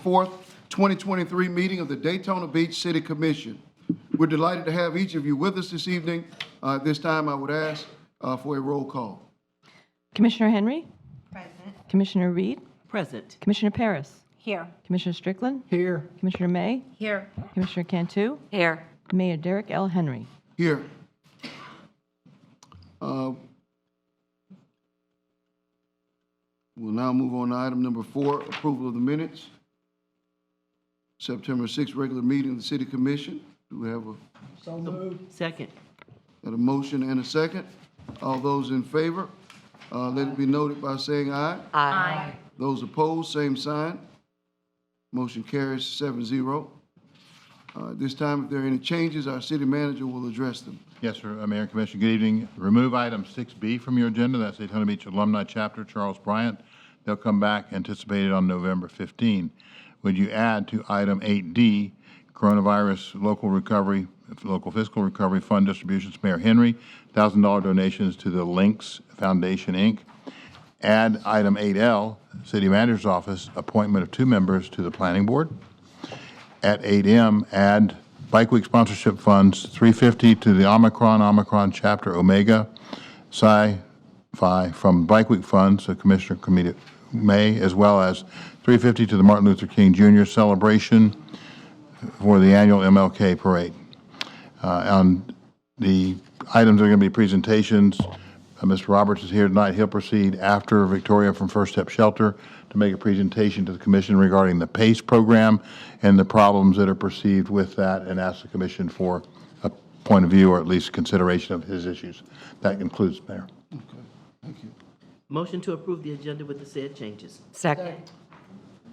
4th, 2023 meeting of the Daytona Beach City Commission. We're delighted to have each of you with us this evening. This time I would ask for a roll call. Commissioner Henry? Present. Commissioner Reed? Present. Commissioner Paris? Here. Commissioner Strickland? Here. Commissioner May? Here. Commissioner Cantu? Here. Mayor Derek L. Henry. Here. We'll now move on to item number 4, approval of the minutes. September 6th regular meeting of the City Commission. Do we have So moved. Second. a motion and a second? All those in favor, let it be noted by saying aye. Aye. Those opposed, same sign. Motion carries 7-0. This time, if there are any changes, our city manager will address them. Yes, sir. Mayor and Commissioner, good evening. Remove item 6B from your agenda. That's Daytona Beach Alumni Chapter, Charles Bryant. They'll come back anticipated on November 15. Would you add to item 8D, Coronavirus Local Fiscal Recovery Fund distributions, Mayor Henry, $1,000 donations to the Links Foundation, Inc. Add item 8L, City Manager's Office, appointment of 2 members to the Planning Board. At 8M, add Bike Week sponsorship funds, $350 to the Omicron Chapter Omega Psi-Phi from Bike Week funds, so Commissioner May, as well as $350 to the Martin Luther King Jr. celebration for the annual MLK parade. On the items are going to be presentations. Mr. Roberts is here tonight. He'll proceed after Victoria from First Step Shelter to make a presentation to the Commission regarding the PACE program and the problems that are perceived with that, and ask the Commission for a point of view or at least consideration of his issues. That concludes, Mayor. Okay, thank you. Motion to approve the agenda with the said changes. Second.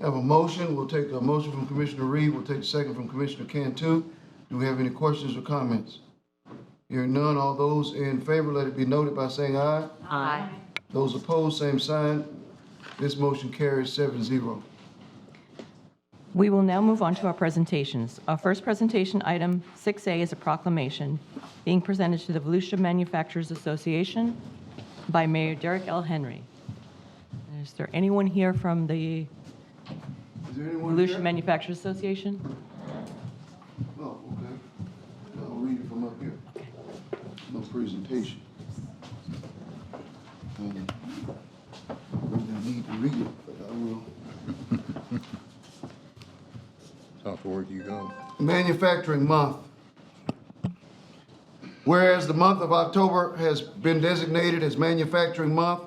Have a motion. We'll take a motion from Commissioner Reed. We'll take a second from Commissioner Cantu. Do we have any questions or comments? Hearing none, all those in favor, let it be noted by saying aye. Aye. Those opposed, same sign. This motion carries 7-0. We will now move on to our presentations. Our first presentation, item 6A, is a proclamation being presented to the Volusia Manufacturers Association by Mayor Derek L. Henry. Is there anyone here from the Is there anyone Volusia here? Manufacturers Association? Oh, okay. I'll read it from up here. No presentation. I really need to read it, but I will. Off to work you go. Manufacturing Month. Whereas the month of October has been designated as Manufacturing Month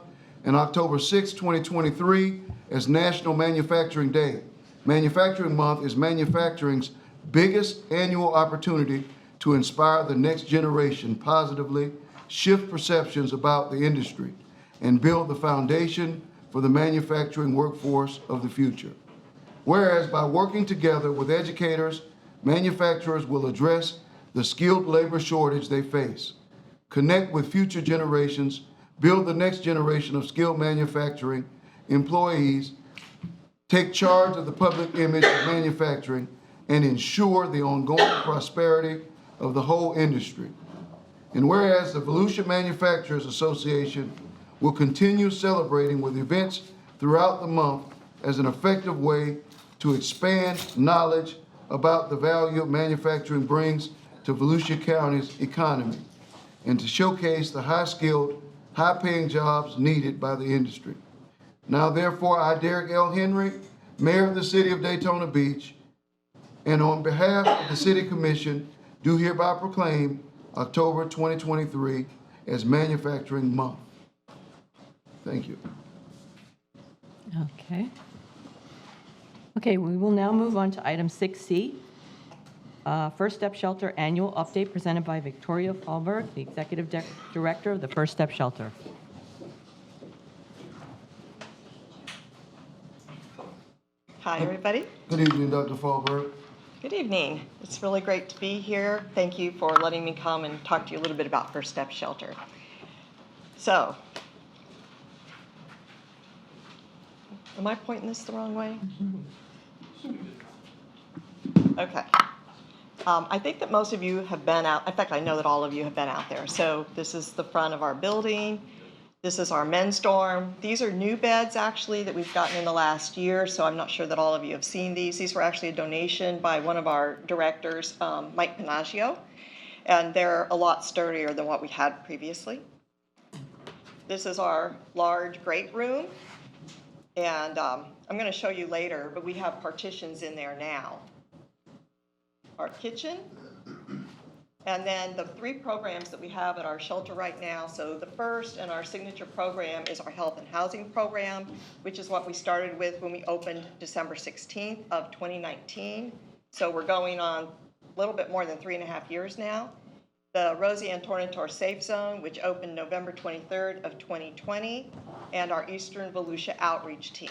and October 6, 2023 as National Manufacturing Day. Manufacturing Month is manufacturing's biggest annual opportunity to inspire the next generation positively, shift perceptions about the industry, and build the foundation for the manufacturing workforce of the future. Whereas by working together with educators, manufacturers will address the skilled labor shortage they face, connect with future generations, build the next generation of skilled manufacturing employees, take charge of the public image of manufacturing, and ensure the ongoing prosperity of the whole industry. And whereas the Volusia Manufacturers Association will continue celebrating with events throughout the month as an effective way to expand knowledge about the value manufacturing brings to Volusia County's economy and to showcase the high-skilled, high-paying jobs needed by the industry. Now, therefore, I, Derek L. Henry, Mayor of the City of Daytona Beach, and on behalf of the City Commission, do hereby proclaim October 2023 as Manufacturing Month. Thank you. Okay. Okay, we will now move on to item 6C, First Step Shelter Annual Update presented by Victoria Fallberg, the Executive Director of the First Step Shelter. Hi, everybody. Good evening, Dr. Fallberg. Good evening. It's really great to be here. Thank you for letting me come and talk to you a little bit about First Step Shelter. So, am I pointing this the wrong way? Okay. I think that most of you have been out. In fact, I know that all of you have been out there. So this is the front of our building. This is our men's dorm. These are new beds, actually, that we've gotten in the last year, so I'm not sure that all of you have seen these. These were actually a donation by one of our directors, Mike Panaggio, and they're a lot sturdier than what we had previously. This is our large great room, and I'm going to show you later, but we have partitions in there now. Our kitchen, and then the 3 programs that we have at our shelter right now. So the first and our signature program is our health and housing program, which is what we started with when we opened December 16th of 2019. So we're going on a little bit more than 3.5 years now. The Rosie Ann Tornator Safe Zone, which opened November 23rd of 2020, and our Eastern Volusia Outreach Team.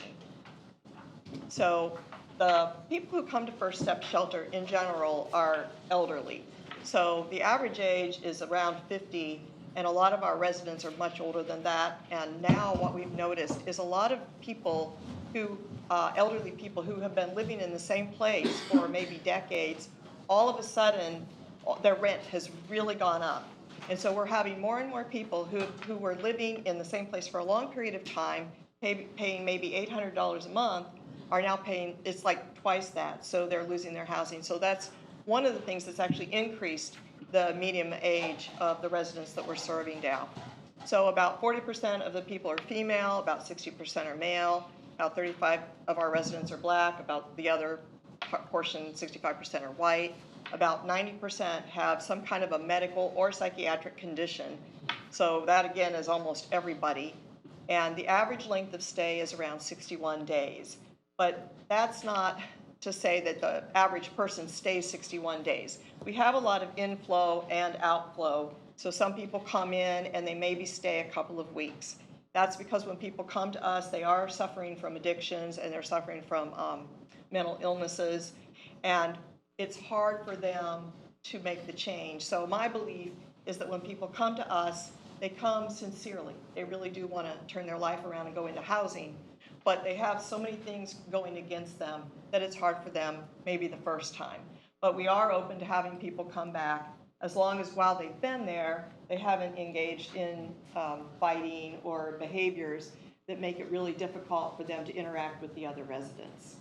So the people who come to First Step Shelter in general are elderly. So the average age is around 50, and a lot of our residents are much older than that. And now what we've noticed is a lot of people who, elderly people who have been living in the same place for maybe decades, all of a sudden their rent has really gone up. And so we're having more and more people who were living in the same place for a long period of time, paying maybe $800 a month, are now paying, it's like twice that. So they're losing their housing. So that's one of the things that's actually increased the median age of the residents that we're serving now. So about 40% of the people are female, about 60% are male, about 35% of our residents are Black, about the other portion, 65% are white, about 90% have some kind of a medical or psychiatric condition. So that again is almost everybody. And the average length of stay is around 61 days. But that's not to say that the average person stays 61 days. We have a lot of inflow and outflow. So some people come in and they maybe stay a couple of weeks. That's because when people come to us, they are suffering from addictions and they're suffering from mental illnesses. And it's hard for them to make the change. So my belief is that when people come to us, they come sincerely. They really do want to turn their life around and go into housing. But they have so many things going against them that it's hard for them maybe the first time. But we are open to having people come back as long as while they've been there, they haven't engaged in fighting or behaviors that make it really difficult for them to interact with the other residents.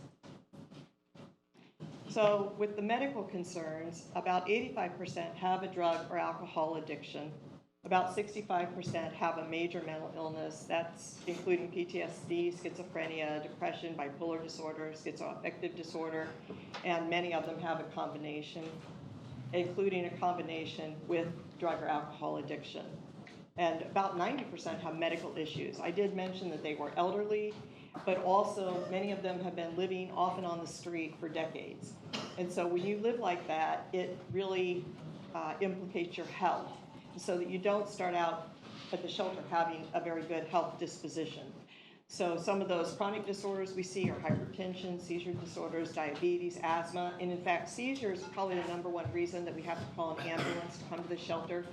So with the medical concerns, about 85% have a drug or alcohol addiction. About 65% have a major mental illness. That's including PTSD, schizophrenia, depression, bipolar disorder, schizoaffective disorder, and many of them have a combination, including a combination with drug or alcohol addiction. And about 90% have medical issues. I did mention that they were elderly, but also many of them have been living off and on the street for decades. And so when you live like that, it really implicates your health, so that you don't start out at the shelter having a very good health disposition. So some of those chronic disorders we see are hypertension, seizure disorders, diabetes, asthma, and in fact, seizures is probably the #1 reason that we have to call an ambulance to come to the shelter.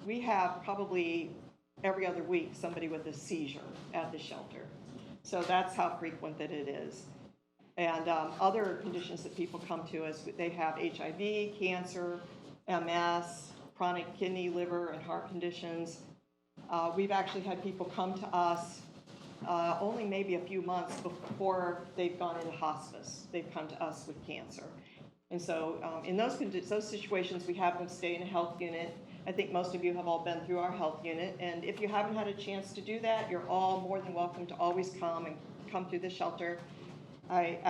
We have probably every other week somebody with a seizure at the shelter. So that's how frequent that it is. And other conditions that people come to us, they have HIV, cancer, MS, chronic kidney, liver, and heart conditions. We've actually had people come to us only maybe a few months before they've gone into hospice. They've come to us with cancer. And so in those situations, we have them stay in a health unit. I think most of you have all been through our health unit. And if you haven't had a chance to do that, you're all more than welcome to always come through the shelter. I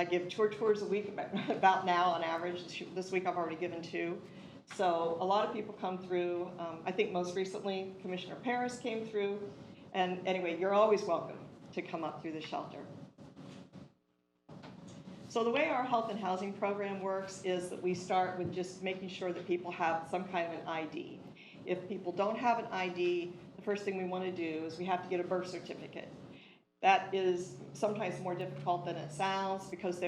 give tours a week about now on average. This week I've already given 2. So a lot of people come through. I think most recently Commissioner Paris came through. And anyway, you're always welcome to come up through the shelter. So the way our health and housing program works is that we start with just making sure that people have some kind of an ID. If people don't have an ID, the first thing we want to do is we have to get a birth certificate. That is sometimes more difficult than it sounds because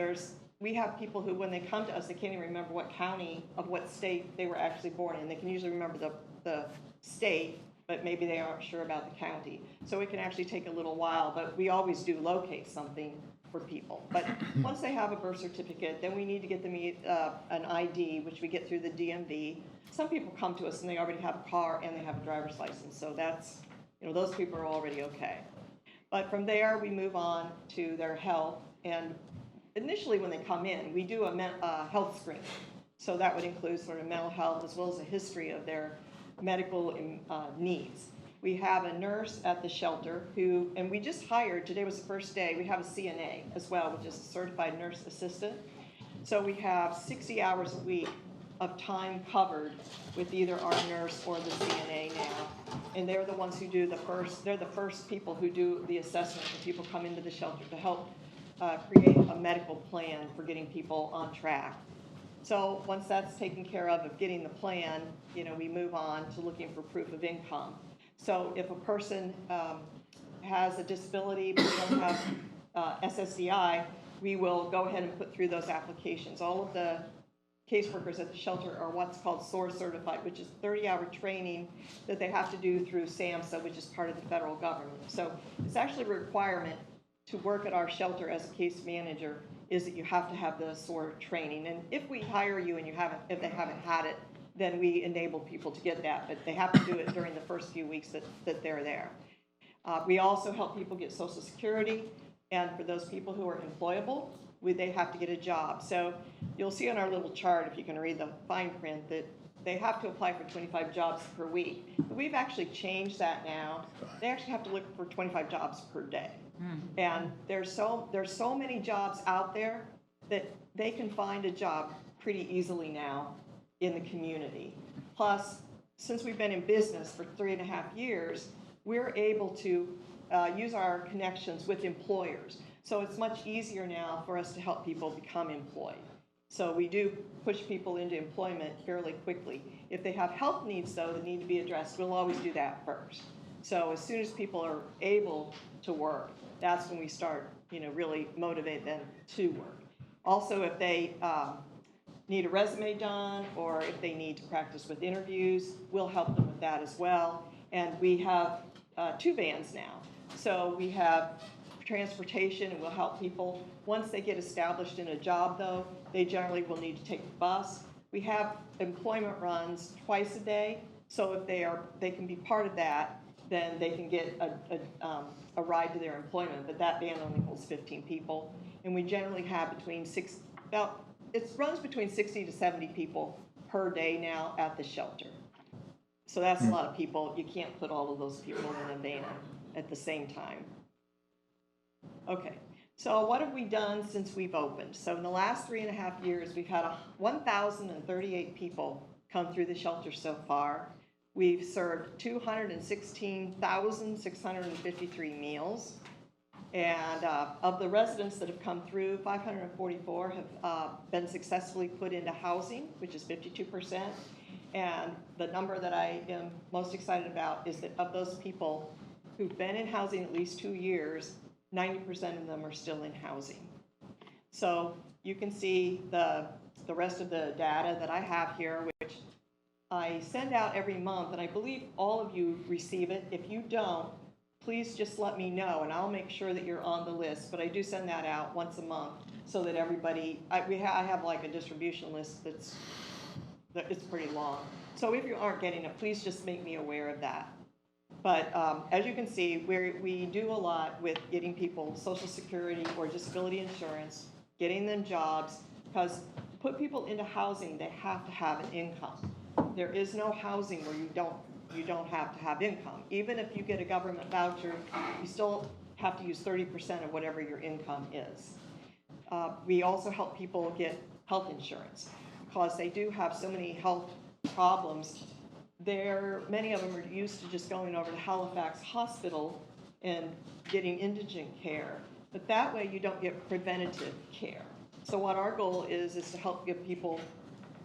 we have people who, when they come to us, they can't even remember what county of what state they were actually born in. They can usually remember the state, but maybe they aren't sure about the county. So it can actually take a little while, but we always do locate something for people. But once they have a birth certificate, then we need to get them an ID, which we get through the DMV. Some people come to us and they already have a car and they have a driver's license, so that's, those people are already okay. But from there, we move on to their health, and initially when they come in, we do a health screening. So that would include sort of mental health as well as a history of their medical needs. We have a nurse at the shelter who, and we just hired, today was the first day, we have a CNA as well, which is a certified nurse assistant. So we have 60 hours a week of time covered with either our nurse or the CNA now. And they're the ones who do they're the first people who do the assessment when people come into the shelter to help create a medical plan for getting people on track. So once that's taken care of getting the plan, we move on to looking for proof of income. So if a person has a disability but they don't have SSDI, we will go ahead and put through those applications. All of the caseworkers at the shelter are what's called SOAR certified, which is 30-hour training that they have to do through SAMHSA, which is part of the federal government. So it's actually a requirement to work at our shelter as a case manager is that you have to have the SOAR training. And if we hire you and if they haven't had it, then we enable people to get that, but they have to do it during the first few weeks that they're there. We also help people get Social Security, and for those people who are employable, they have to get a job. So you'll see on our little chart, if you can read the fine print, that they have to apply for 25 jobs per week. But we've actually changed that now. They actually have to look for 25 jobs per day. And there's so many jobs out there that they can find a job pretty easily now in the community. Plus, since we've been in business for 3.5 years, we're able to use our connections with employers. So it's much easier now for us to help people become employed. So we do push people into employment fairly quickly. If they have health needs, though, that need to be addressed, we'll always do that first. So as soon as people are able to work, that's when we start, really motivate them to work. Also, if they need a resume done, or if they need to practice with interviews, we'll help them with that as well. And we have 2 vans now. So we have transportation, and we'll help people. Once they get established in a job, though, they generally will need to take the bus. We have employment runs twice a day, so if they can be part of that, then they can get a ride to their employment, but that van only holds 15 people. And we generally have it runs between 60 to 70 people per day now at the shelter. So that's a lot of people. You can't put all of those people in a van at the same time. Okay, so what have we done since we've opened? So in the last 3.5 years, we've had 1,038 people come through the shelter so far. We've served 216,653 meals. And of the residents that have come through, 544 have been successfully put into housing, which is 52%. And the number that I am most excited about is that of those people who've been in housing at least 2 years, 90% of them are still in housing. So you can see the rest of the data that I have here, which I send out every month, and I believe all of you receive it. If you don't, please just let me know, and I'll make sure that you're on the list. But I do send that out once a month so that everybody, I have like a distribution list it's pretty long. So if you aren't getting it, please just make me aware of that. But as you can see, we do a lot with getting people Social Security or disability insurance, getting them jobs, because to put people into housing, they have to have an income. There is no housing where you don't have to have income. Even if you get a government voucher, you still have to use 30% of whatever your income is. We also help people get health insurance because they do have so many health problems. Many of them are used to just going over to Halifax Hospital and getting indigent care, but that way you don't get preventative care. So what our goal is to help get people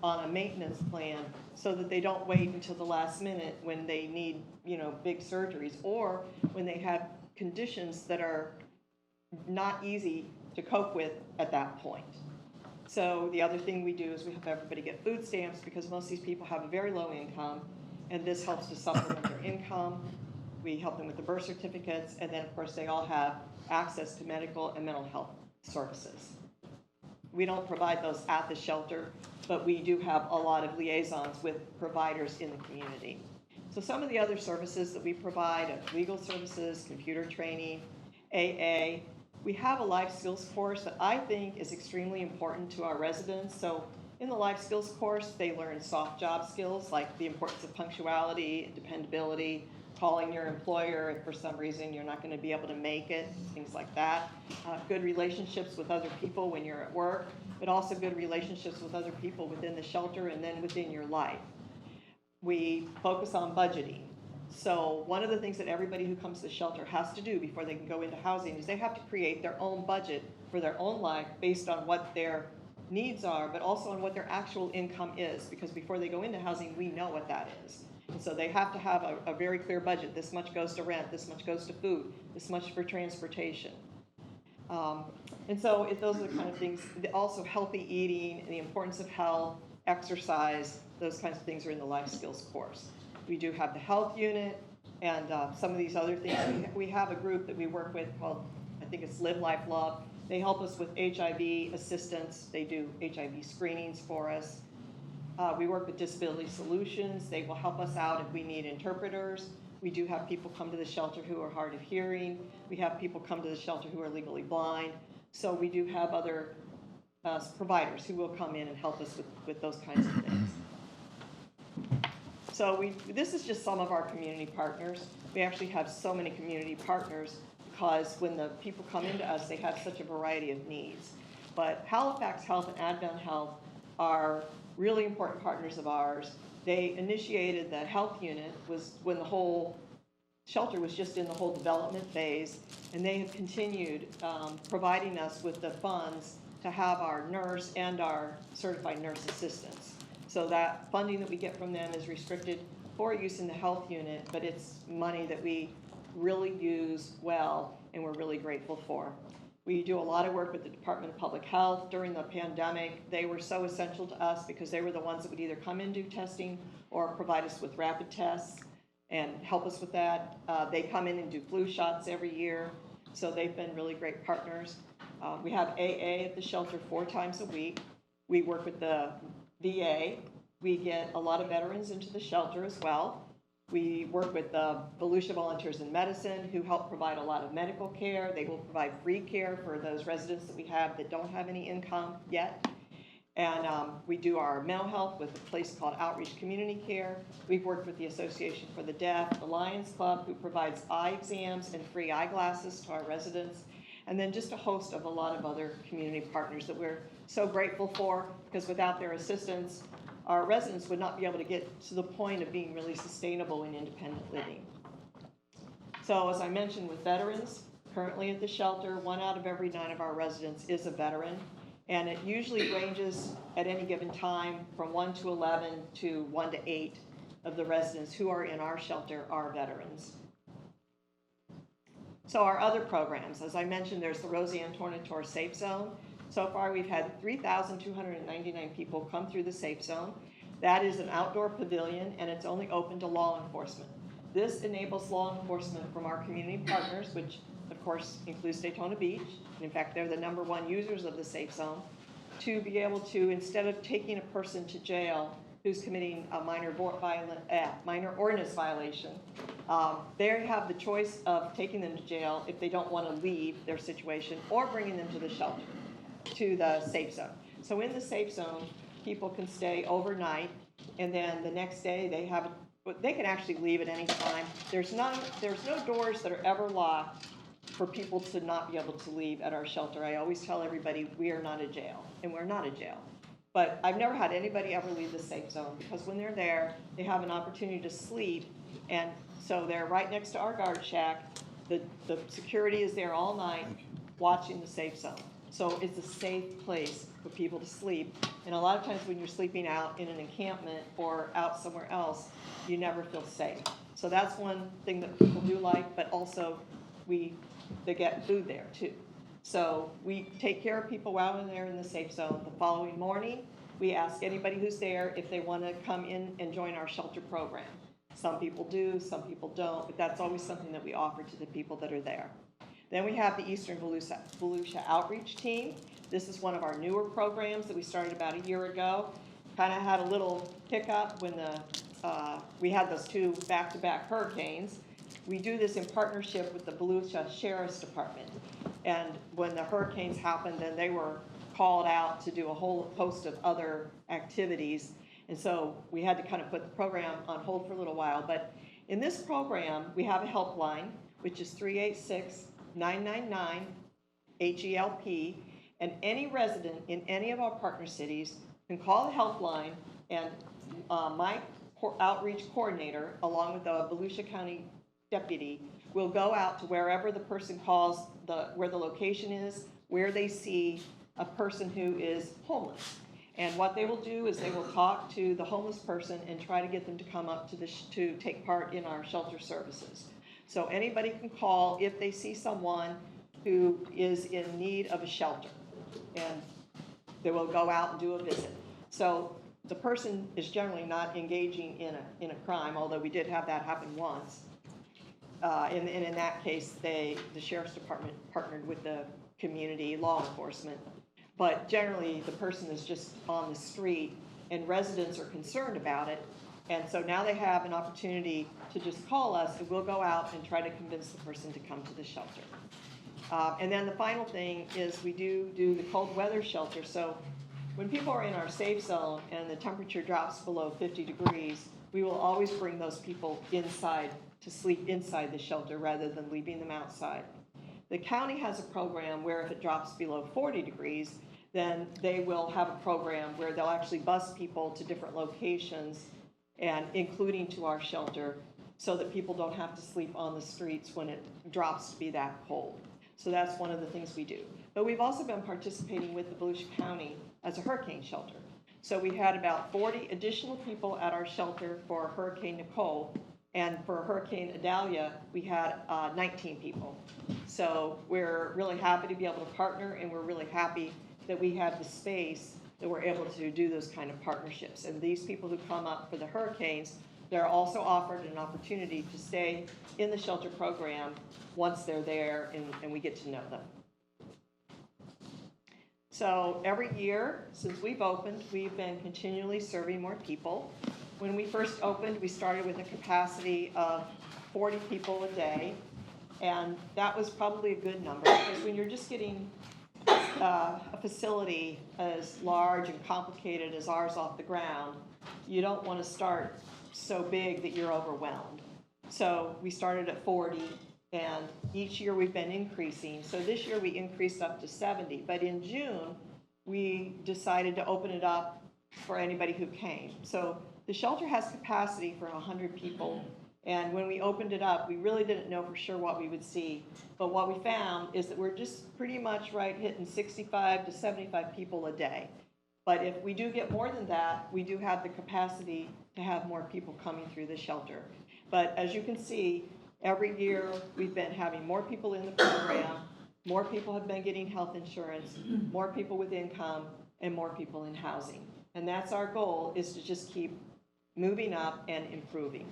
on a maintenance plan so that they don't wait until the last minute when they need, big surgeries, or when they have conditions that are not easy to cope with at that point. So the other thing we do is we help everybody get food stamps because most of these people have a very low income, and this helps to supplement their income. We help them with the birth certificates, and then of course they all have access to medical and mental health services. We don't provide those at the shelter, but we do have a lot of liaisons with providers in the community. So some of the other services that we provide are legal services, computer training, AA. We have a life skills course that I think is extremely important to our residents. So in the life skills course, they learn soft job skills like the importance of punctuality, dependability, calling your employer if for some reason you're not going to be able to make it, things like that. Good relationships with other people when you're at work, but also good relationships with other people within the shelter and then within your life. We focus on budgeting. So one of the things that everybody who comes to the shelter has to do before they can go into housing is they have to create their own budget for their own life based on what their needs are, but also on what their actual income is, because before they go into housing, we know what that is. And so they have to have a very clear budget. This much goes to rent, this much goes to food, this much for transportation. And so those are the kind of things, also healthy eating, the importance of health, exercise, those kinds of things are in the life skills course. We do have the health unit and some of these other things. We have a group that we work with called, I think it's Live, Life, Love. They help us with HIV assistance. They do HIV screenings for us. We work with Disability Solutions. They will help us out if we need interpreters. We do have people come to the shelter who are hard of hearing. We have people come to the shelter who are legally blind. So we do have other providers who will come in and help us with those kinds of things. So this is just some of our community partners. We actually have so many community partners because when the people come into us, they have such a variety of needs. But Halifax Health and Advent Health are really important partners of ours. They initiated the health unit was when the whole shelter was just in the whole development phase, and they have continued providing us with the funds to have our nurse and our certified nurse assistants. So that funding that we get from them is restricted for use in the health unit, but it's money that we really use well and we're really grateful for. We do a lot of work with the Department of Public Health. During the pandemic, they were so essential to us because they were the ones that would either come and do testing or provide us with rapid tests and help us with that. They come in and do flu shots every year, so they've been really great partners. We have AA at the shelter 4 times a week. We work with the VA. We get a lot of veterans into the shelter as well. We work with the Volusia Volunteers in Medicine who help provide a lot of medical care. They will provide free care for those residents that we have that don't have any income yet. And we do our mental health with a place called Outreach Community Care. We've worked with the Association for the Deaf, the Lions Club, who provides eye exams and free eyeglasses to our residents, and then just a host of a lot of other community partners that we're so grateful for, because without their assistance, our residents would not be able to get to the point of being really sustainable in independent living. So as I mentioned with veterans, currently at the shelter, 1 out of every 9 of our residents is a veteran. And it usually ranges at any given time from 1 to 11 to 1 to 8 of the residents who are in our shelter are veterans. So our other programs, as I mentioned, there's the Roseanne Tornator Safe Zone. So far, we've had 3,299 people come through the Safe Zone. That is an outdoor pavilion, and it's only open to law enforcement. This enables law enforcement from our community partners, which of course includes Daytona Beach. In fact, they're the #1 users of the Safe Zone, to be able to, instead of taking a person to jail who's committing a minor ordinance violation, they have the choice of taking them to jail if they don't want to leave their situation, or bringing them to the shelter, to the Safe Zone. So in the Safe Zone, people can stay overnight, and then the next day they can actually leave at any time. There's no doors that are ever locked for people to not be able to leave at our shelter. I always tell everybody we are not a jail, and we're not a jail. But I've never had anybody ever leave the Safe Zone, because when they're there, they have an opportunity to sleep, and so they're right next to our guard shack. The security is there all night watching the Safe Zone. So it's a safe place for people to sleep. And a lot of times when you're sleeping out in an encampment or out somewhere else, you never feel safe. So that's one thing that people do like, but also they get food there too. So we take care of people while they're there in the Safe Zone. The following morning, we ask anybody who's there if they want to come in and join our shelter program. Some people do, some people don't, but that's always something that we offer to the people that are there. Then we have the Eastern Volusia Outreach Team. This is one of our newer programs that we started about a year ago. Kind of had a little hiccup when we had those two back-to-back hurricanes. We do this in partnership with the Volusia Sheriff's Department. And when the hurricanes happened, then they were called out to do a whole host of other activities. And so we had to kind of put the program on hold for a little while. But in this program, we have a helpline, which is 386-999-HELP. And any resident in any of our partner cities can call the helpline, and my outreach coordinator, along with the Volusia County deputy, will go out to wherever the person calls, where the location is, where they see a person who is homeless. And what they will do is they will talk to the homeless person and try to get them to come up to take part in our shelter services. So anybody can call if they see someone who is in need of a shelter, and they will go out and do a visit. So the person is generally not engaging in a crime, although we did have that happen once. And in that case, the Sheriff's Department partnered with the community law enforcement. But generally, the person is just on the street, and residents are concerned about it. And so now they have an opportunity to just call us, and we'll go out and try to convince the person to come to the shelter. And then the final thing is we do the cold weather shelter. So when people are in our safe zone and the temperature drops below 50 degrees, we will always bring those people inside to sleep inside the shelter rather than leaving them outside. The county has a program where if it drops below 40 degrees, then they will have a program where they'll actually bus people to different locations, and including to our shelter, so that people don't have to sleep on the streets when it drops to be that cold. So that's one of the things we do. But we've also been participating with the Volusia County as a hurricane shelter. So we had about 40 additional people at our shelter for Hurricane Nicole, and for Hurricane Idalia, we had 19 people. So we're really happy to be able to partner, and we're really happy that we have the space that we're able to do those kind of partnerships. And these people who come up for the hurricanes, they're also offered an opportunity to stay in the shelter program once they're there, and we get to know them. So every year since we've opened, we've been continually serving more people. When we first opened, we started with a capacity of 40 people a day, and that was probably a good number, because when you're just getting a facility as large and complicated as ours off the ground, you don't want to start so big that you're overwhelmed. So we started at 40, and each year we've been increasing. So this year we increased up to 70, but in June we decided to open it up for anybody who came. So the shelter has capacity for 100 people, and when we opened it up, we really didn't know for sure what we would see. But what we found is that we're just pretty much right hitting 65 to 75 people a day. But if we do get more than that, we do have the capacity to have more people coming through the shelter. But as you can see, every year we've been having more people in the program, more people have been getting health insurance, more people with income, and more people in housing. And that's our goal, is to just keep moving up and improving.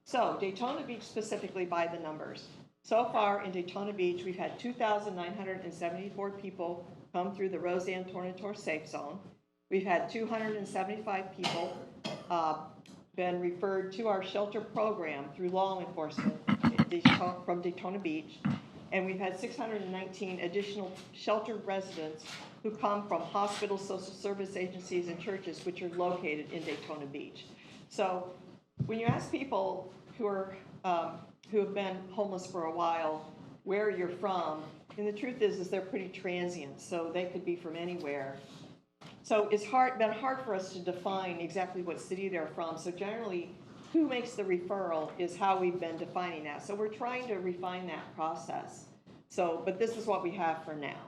So Daytona Beach specifically, by the numbers. So far in Daytona Beach, we've had 2,974 people come through the Roseanne Tornator Safe Zone. We've had 275 people been referred to our shelter program through law enforcement from Daytona Beach. And we've had 619 additional shelter residents who come from hospitals, social service agencies, and churches, which are located in Daytona Beach. So when you ask people who have been homeless for a while where you're from, and the truth is they're pretty transient, so they could be from anywhere. So it's been hard for us to define exactly what city they're from. So generally, who makes the referral is how we've been defining that. So we're trying to refine that process. So, but this is what we have for now.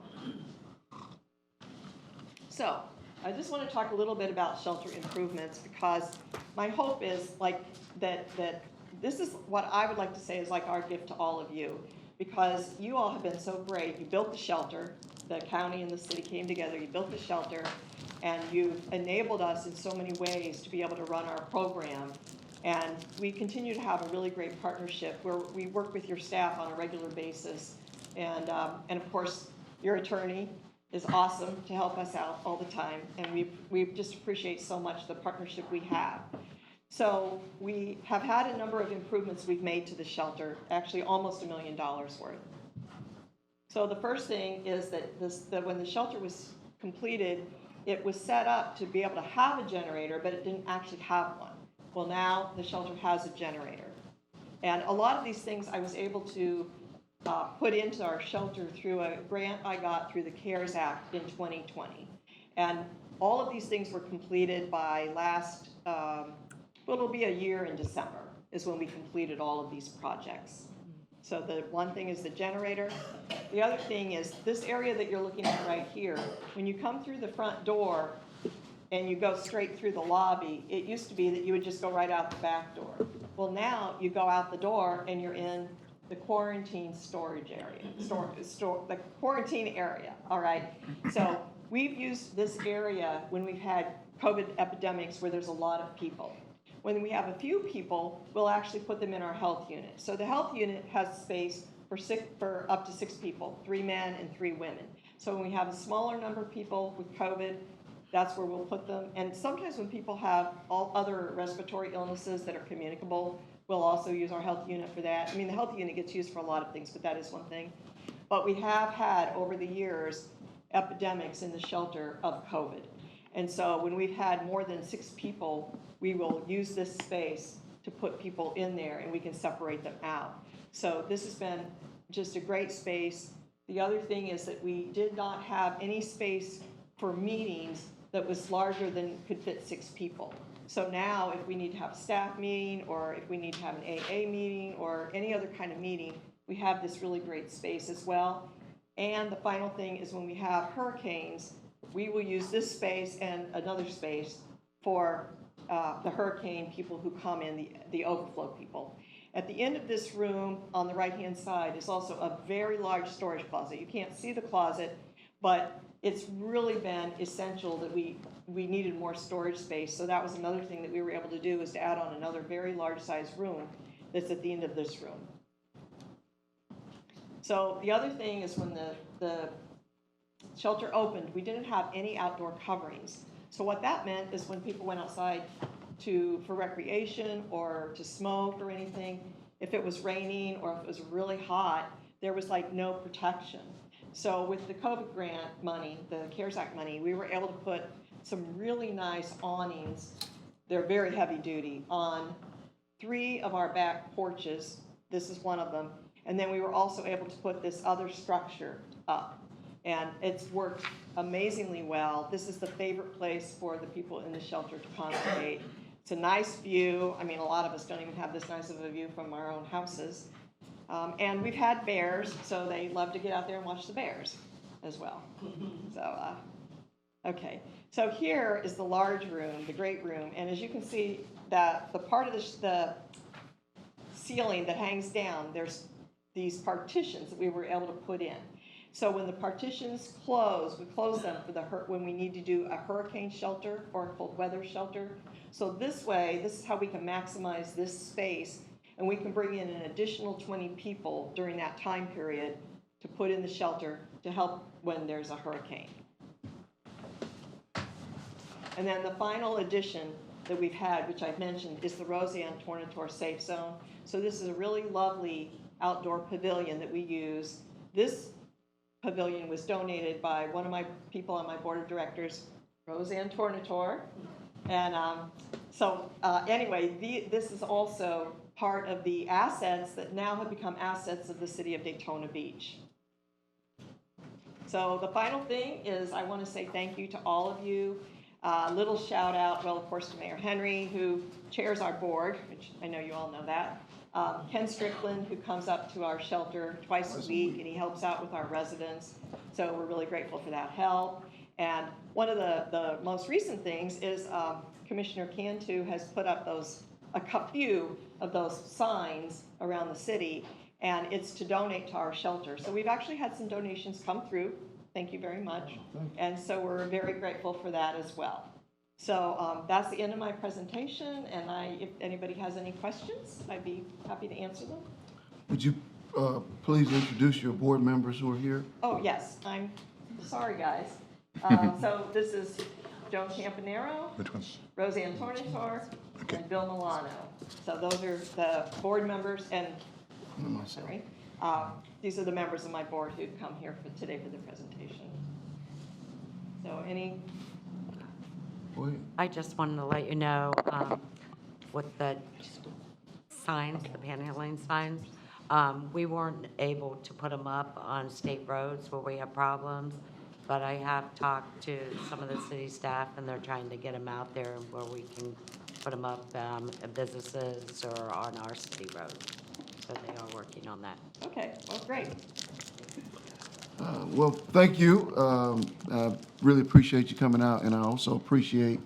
So I just want to talk a little bit about shelter improvements, because my hope is that this is what I would like to say is like our gift to all of you, because you all have been so great. You built the shelter, the county and the city came together, you built the shelter, and you've enabled us in so many ways to be able to run our program. And we continue to have a really great partnership where we work with your staff on a regular basis. And of course, your attorney is awesome to help us out all the time. And we just appreciate so much the partnership we have. So we have had a number of improvements we've made to the shelter, actually almost $1 million worth. So the first thing is that when the shelter was completed, it was set up to be able to have a generator, but it didn't actually have one. Well, now the shelter has a generator. And a lot of these things I was able to put into our shelter through a grant I got through the CARES Act in 2020. And all of these things were completed by it'll be a year in December is when we completed all of these projects. So the one thing is the generator. The other thing is this area that you're looking at right here. When you come through the front door and you go straight through the lobby, it used to be that you would just go right out the back door. Well, now you go out the door and you're in the quarantine storage area, the quarantine area, all right? So we've used this area when we've had COVID epidemics where there's a lot of people. When we have a few people, we'll actually put them in our health unit. So the health unit has space for up to 6 people, 3 men and 3 women. So when we have a smaller number of people with COVID, that's where we'll put them. And sometimes when people have all other respiratory illnesses that are communicable, we'll also use our health unit for that. I mean, the health unit gets used for a lot of things, but that is one thing. But we have had, over the years, epidemics in the shelter of COVID. And so when we've had more than 6 people, we will use this space to put people in there and we can separate them out. So this has been just a great space. The other thing is that we did not have any space for meetings that was larger than could fit 6 people. So now if we need to have a staff meeting or if we need to have an AA meeting or any other kind of meeting, we have this really great space as well. And the final thing is when we have hurricanes, we will use this space and another space for the hurricane people who come in, the overflow people. At the end of this room on the right-hand side is also a very large storage closet. You can't see the closet, but it's really been essential that we needed more storage space. So that was another thing that we were able to do, is to add on another very large size room that's at the end of this room. So the other thing is when the shelter opened, we didn't have any outdoor coverings. So what that meant is when people went outside for recreation or to smoke or anything, if it was raining or if it was really hot, there was like no protection. So with the COVID grant money, the CARES Act money, we were able to put some really nice awnings, they're very heavy duty, on 3 of our back porches. This is one of them. And then we were also able to put this other structure up. And it's worked amazingly well. This is the favorite place for the people in the shelter to congregate. It's a nice view. I mean, a lot of us don't even have this nice of a view from our own houses. And we've had bears, so they love to get out there and watch the bears as well. So, okay. So here is the large room, the great room. And as you can see, that the part of the ceiling that hangs down, there's these partitions that we were able to put in. So when the partitions close, we close them for when we need to do a hurricane shelter or a cold weather shelter. So this way, this is how we can maximize this space, and we can bring in an additional 20 people during that time period to put in the shelter to help when there's a hurricane. And then the final addition that we've had, which I've mentioned, is the Roseanne Tornator Safe Zone. So this is a really lovely outdoor pavilion that we use. This pavilion was donated by one of my people on my board of directors, Roseanne Tornator. And anyway, this is also part of the assets that now have become assets of the city of Daytona Beach. So the final thing is I want to say thank you to all of you. Little shout out, well, of course, to Mayor Henry, who chairs our board, which I know you all know that. Ken Strickland, who comes up to our shelter twice a week, and he helps out with our residents. So we're really grateful for that help. And one of the most recent things is Commissioner Cantu has put up a few of those signs around the city, and it's to donate to our shelter. So we've actually had some donations come through. Thank you very much. And so we're very grateful for that as well. So that's the end of my presentation, and if anybody has any questions, I'd be happy to answer them. Would you please introduce your board members who are here? Oh, yes, I'm sorry, guys. So this is Joan Campanero, Which one? Roseanne Tornator, Okay. and Bill Milano. So those are the board members, and Myself. sorry, these are the members of my board who've come here today for the presentation. So any, Go ahead. I just wanted to let you know, with the signs, the panhandling signs, we weren't able to put them up on state roads where we have problems, but I have talked to some of the city staff, and they're trying to get them out there where we can put them up at businesses or on our city roads. So they are working on that. okay, well, great. Well, thank you. I really appreciate you coming out, and I also appreciate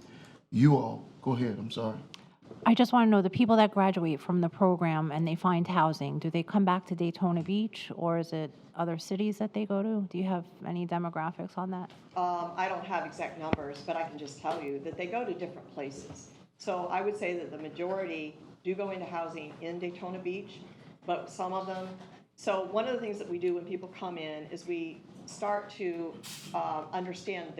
you all. Go ahead, I'm sorry. I just want to know, the people that graduate from the program and they find housing, do they come back to Daytona Beach, or is it other cities that they go to? Do you have any demographics on that? I don't have exact numbers, but I can just tell you that they go to different places. So I would say that the majority do go into housing in Daytona Beach, but some of them. So one of the things that we do when people come in is we start to understand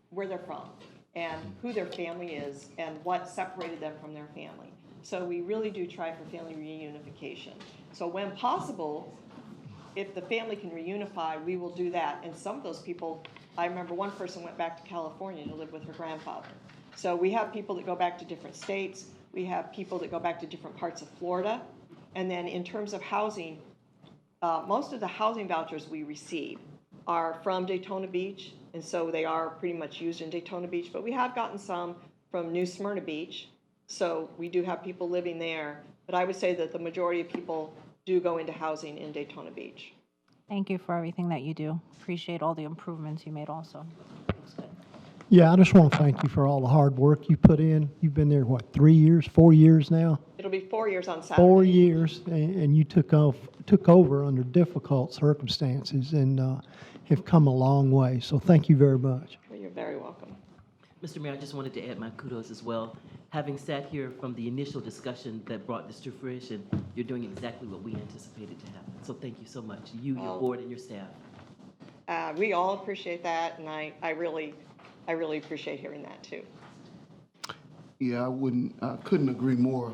where they're from and who their family is and what separated them from their family. So we really do try for family reunification. So when possible, if the family can reunify, we will do that. And some of those people, I remember one person went back to California to live with her grandfather. So we have people that go back to different states. We have people that go back to different parts of Florida. And then in terms of housing, most of the housing vouchers we receive are from Daytona Beach, and so they are pretty much used in Daytona Beach, but we have gotten some from New Smyrna Beach, so we do have people living there. But I would say that the majority of people do go into housing in Daytona Beach. Thank you for everything that you do. Appreciate all the improvements you made also. Looks good. Yeah, I just want to thank you for all the hard work you put in. You've been there, what, 3 years, 4 years now? It'll be 4 years on Saturday. 4 years, and you took over under difficult circumstances and have come a long way. So thank you very much. You're very welcome. Mr. Mayor, I just wanted to add my kudos as well. Having sat here from the initial discussion that brought this to fruition, you're doing exactly what we anticipated to happen. So thank you so much, you, your board, and your staff. We all appreciate that, and I really appreciate hearing that too. Yeah, I couldn't agree more,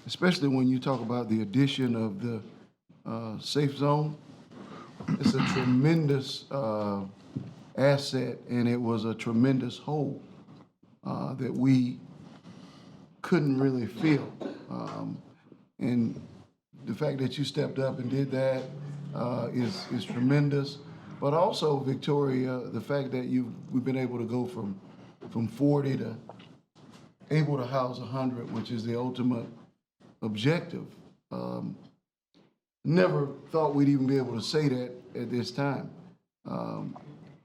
especially when you talk about the addition of the safe zone. It's a tremendous asset, and it was a tremendous hole that we couldn't really fill. And the fact that you stepped up and did that is tremendous. But also, Victoria, the fact that we've been able to go from 40 to able to house 100, which is the ultimate objective. Never thought we'd even be able to say that at this time.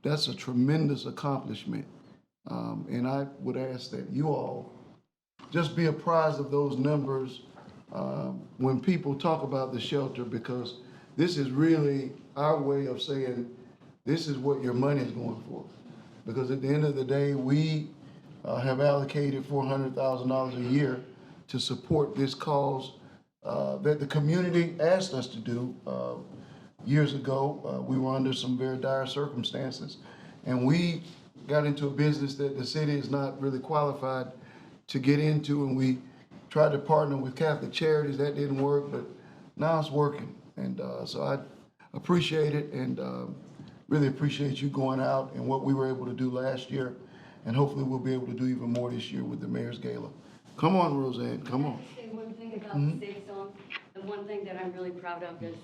That's a tremendous accomplishment. And I would ask that you all just be apprised of those numbers when people talk about the shelter, because this is really our way of saying this is what your money is going for. Because at the end of the day, we have allocated $400,000 a year to support this cause that the community asked us to do years ago. We were under some very dire circumstances, and we got into a business that the city is not really qualified to get into, and we tried to partner with Catholic Charities. That didn't work, but now it's working. And so I appreciate it, and really appreciate you going out and what we were able to do last year, and hopefully we'll be able to do even more this year with the Mayor's Gala. Come on, Roseanne, come on. Say one thing about the safe zone. The one thing that I'm really proud of is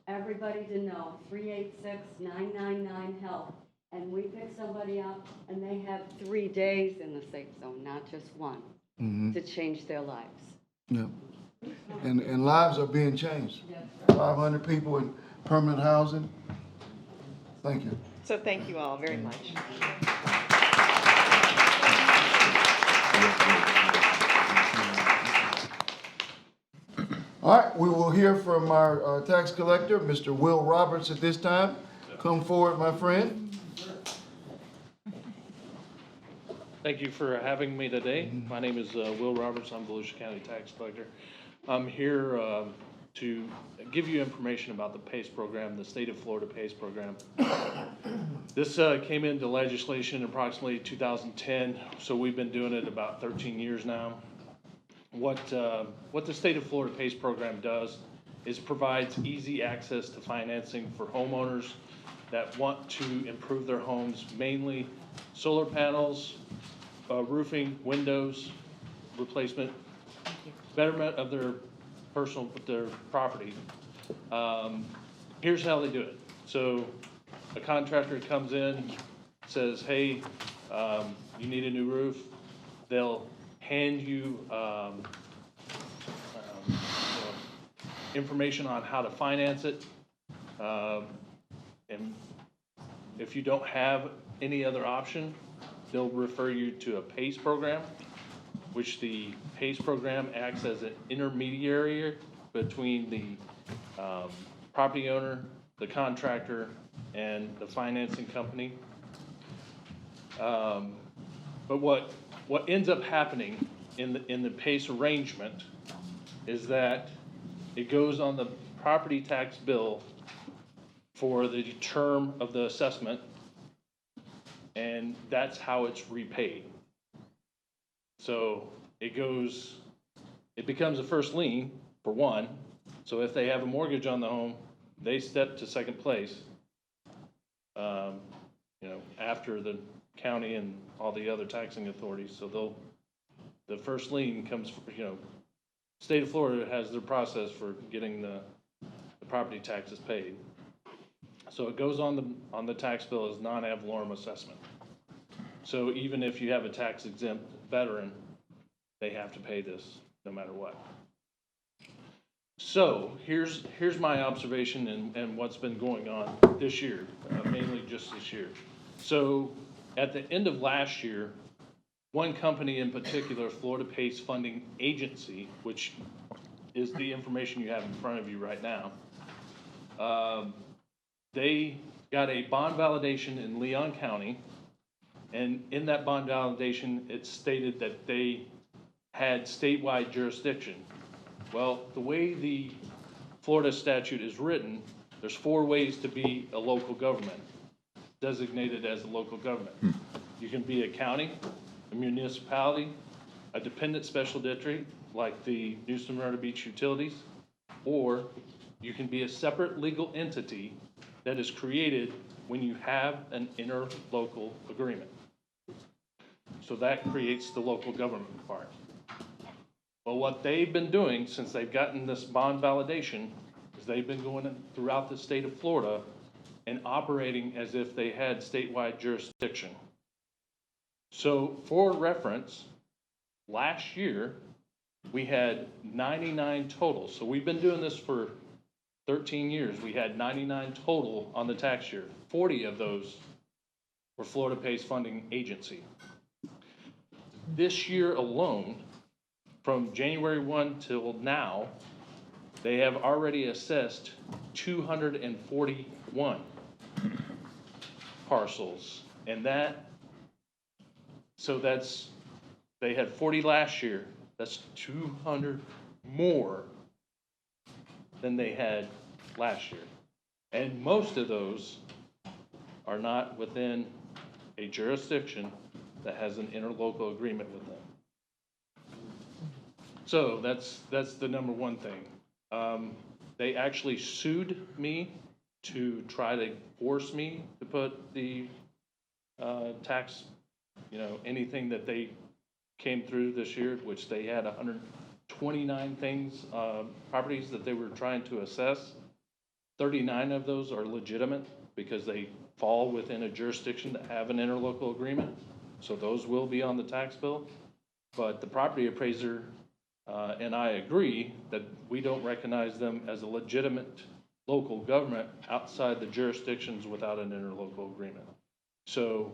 everybody to know 386-999-HELP. And we pick somebody up and they have 3 days in the safe zone, not just one, to change their lives. Yeah. And lives are being changed. 500 people in permanent housing. Thank you. So thank you all very much. All right, we will hear from our tax collector, Mr. Will Roberts, at this time. Come forward, my friend. Thank you for having me today. My name is Will Roberts. I'm Volusia County Tax Collector. I'm here to give you information about the PACE program, the State of Florida PACE program. This came into legislation in approximately 2010, so we've been doing it about 13 years now. What the State of Florida PACE program does is provides easy access to financing for homeowners that want to improve their homes, mainly solar panels, roofing, windows, replacement, betterment of their property. Here's how they do it. So a contractor comes in, says, hey, you need a new roof. They'll hand you, information on how to finance it. And if you don't have any other option, they'll refer you to a PACE program, which the PACE program acts as an intermediary between the property owner, the contractor, and the financing company. But what ends up happening in the PACE arrangement is that it goes on the property tax bill for the term of the assessment, and that's how it's repaid. So it becomes a first lien for one. So if they have a mortgage on the home, they step to second place, after the county and all the other taxing authorities. So the first lien comes, State of Florida has their process for getting the property taxes paid. So it goes on the tax bill as non-ad valorem assessment. So even if you have a tax exempt veteran, they have to pay this no matter what. So here's my observation and what's been going on this year, mainly just this year. So at the end of last year, one company in particular, Florida PACE Funding Agency, which is the information you have in front of you right now, they got a bond validation in Leon County, and in that bond validation, it stated that they had statewide jurisdiction. Well, the way the Florida statute is written, there's 4 ways to be a local government, designated as a local government. You can be a county, a municipality, a dependent special district, like the New Smyrna Beach Utilities, or you can be a separate legal entity that is created when you have an interlocal agreement. So that creates the local government part. Well, what they've been doing since they've gotten this bond validation is they've been going throughout the state of Florida and operating as if they had statewide jurisdiction. So for reference, last year we had 99 total. So we've been doing this for 13 years. We had 99 total on the tax year. 40 of those were Florida PACE Funding Agency. This year alone, from January 1 till now, they have already assessed 241 parcels. And they had 40 last year. That's 200 more than they had last year. And most of those are not within a jurisdiction that has an interlocal agreement with them. So that's the number one thing. They actually sued me to try to force me to put the tax, anything that they came through this year, which they had 129 things, properties that they were trying to assess. 39 of those are legitimate because they fall within a jurisdiction that have an interlocal agreement. So those will be on the tax bill. But the property appraiser and I agree that we don't recognize them as a legitimate local government outside the jurisdictions without an interlocal agreement. So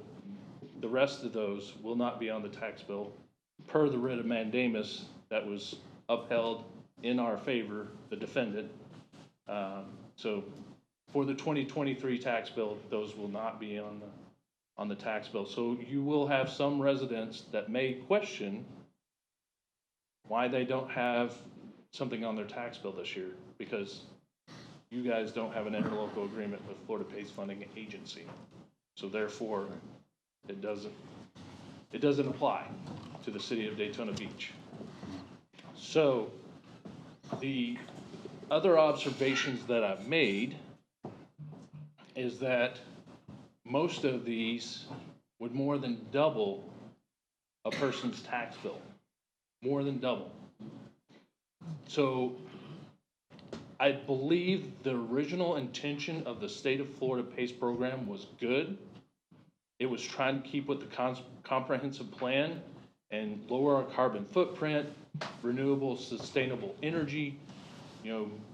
the rest of those will not be on the tax bill per the writ of mandamus that was upheld in our favor, the defendant. So for the 2023 tax bill, those will not be on on the tax bill. So you will have some residents that may question why they don't have something on their tax bill this year, because you guys don't have an interlocal agreement with Florida PACE Funding Agency. So therefore, it doesn't apply to the city of Daytona Beach. So the other observations that I've made is that most of these would more than double a person's tax bill, more than double. So I believe the original intention of the state of Florida PACE program was good. It was trying to keep with the comprehensive plan and lower our carbon footprint, renewable, sustainable energy,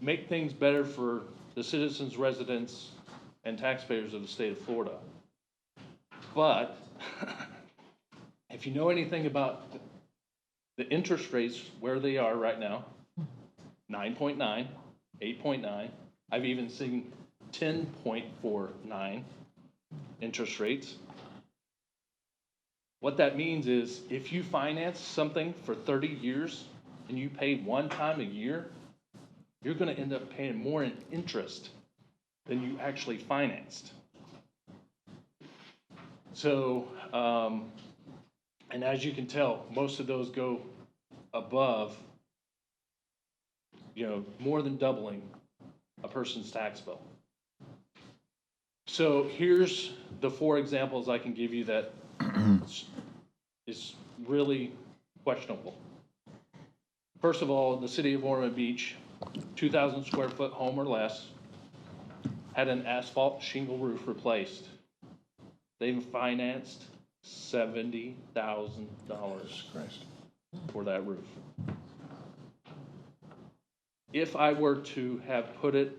make things better for the citizens, residents, and taxpayers of the state of Florida. But if you know anything about the interest rates where they are right now, 9.9, 8.9, I've even seen 10.49 interest rates. What that means is if you finance something for 30 years and you pay one time a year, you're going to end up paying more in interest than you actually financed. So, and as you can tell, most of those go above, more than doubling a person's tax bill. So here's the 4 examples I can give you that is really questionable. First of all, the city of Ormond Beach, 2,000 square foot home or less, had an asphalt shingle roof replaced. They've financed $70,000 for that roof. If I were to have put it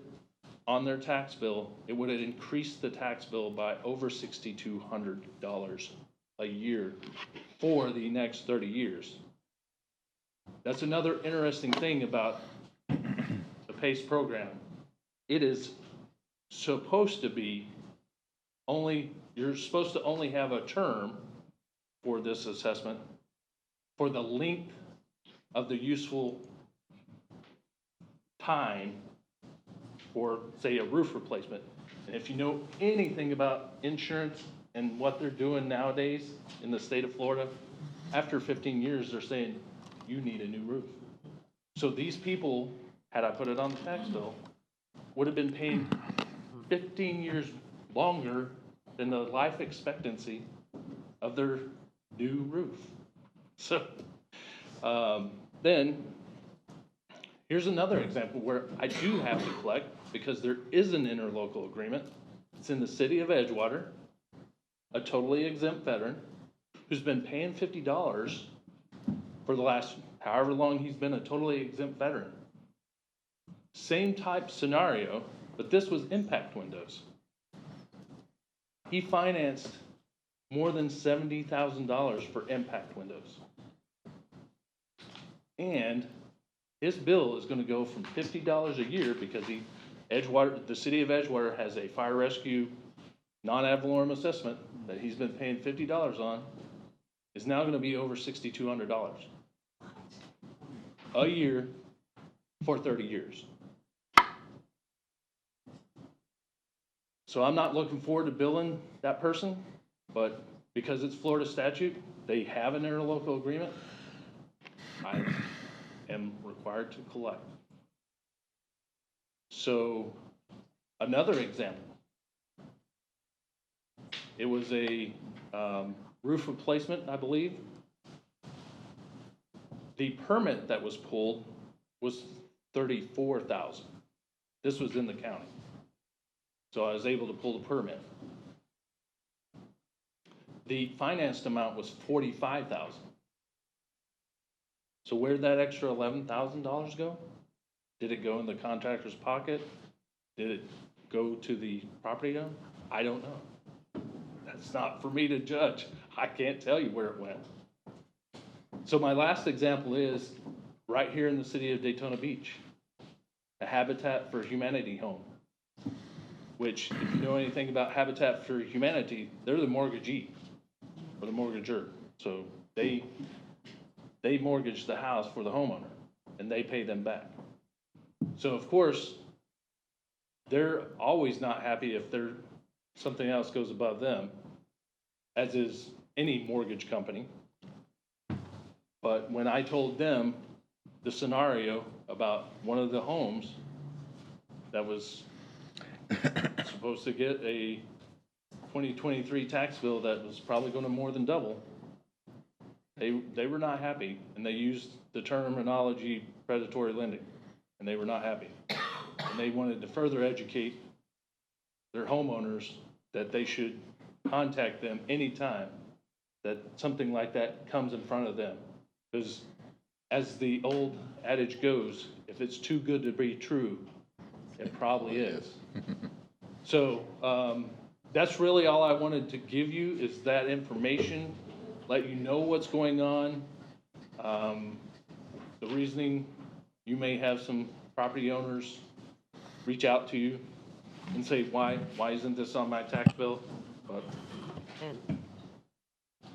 on their tax bill, it would have increased the tax bill by over $6,200 a year for the next 30 years. That's another interesting thing about the PACE program. It is supposed to be you're supposed to only have a term for this assessment for the length of the useful time for, say, a roof replacement. And if you know anything about insurance and what they're doing nowadays in the state of Florida, after 15 years, they're saying, you need a new roof. So these people, had I put it on the tax bill, would have been paying 15 years longer than the life expectancy of their new roof. So then, here's another example where I do have to collect because there is an interlocal agreement. It's in the city of Edgewater, a totally exempt veteran who's been paying $50 for the last however long he's been a totally exempt veteran. Same type scenario, but this was impact windows. He financed more than $70,000 for impact windows. And his bill is going to go from $50 a year because the city of Edgewater has a fire rescue non-ad valorem assessment that he's been paying $50 on, is now going to be over $6,200 a year for 30 years. So I'm not looking forward to billing that person, but because it's Florida statute, they have an interlocal agreement, I am required to collect. So another example, it was a roof replacement, I believe. The permit that was pulled was $34,000. This was in the county. So I was able to pull the permit. The financed amount was $45,000. So where did that extra $11,000 go? Did it go in the contractor's pocket? Did it go to the property owner? I don't know. That's not for me to judge. I can't tell you where it went. So my last example is right here in the city of Daytona Beach, a Habitat for Humanity home which, if you know anything about Habitat for Humanity, they're the mortgagee or the mortgager. So they mortgage the house for the homeowner and they pay them back. So of course, they're always not happy if something else goes above them, as is any mortgage company. But when I told them the scenario about one of the homes that was supposed to get a 2023 tax bill that was probably going to more than double, they were not happy, and they used the terminology predatory lending, and they were not happy. And they wanted to further educate their homeowners that they should contact them anytime that something like that comes in front of them. Because as the old adage goes, if it's too good to be true, it probably is. So that's really all I wanted to give you, is that information, let you know what's going on. The reasoning, you may have some property owners reach out to you and say, why isn't this on my tax bill? But And-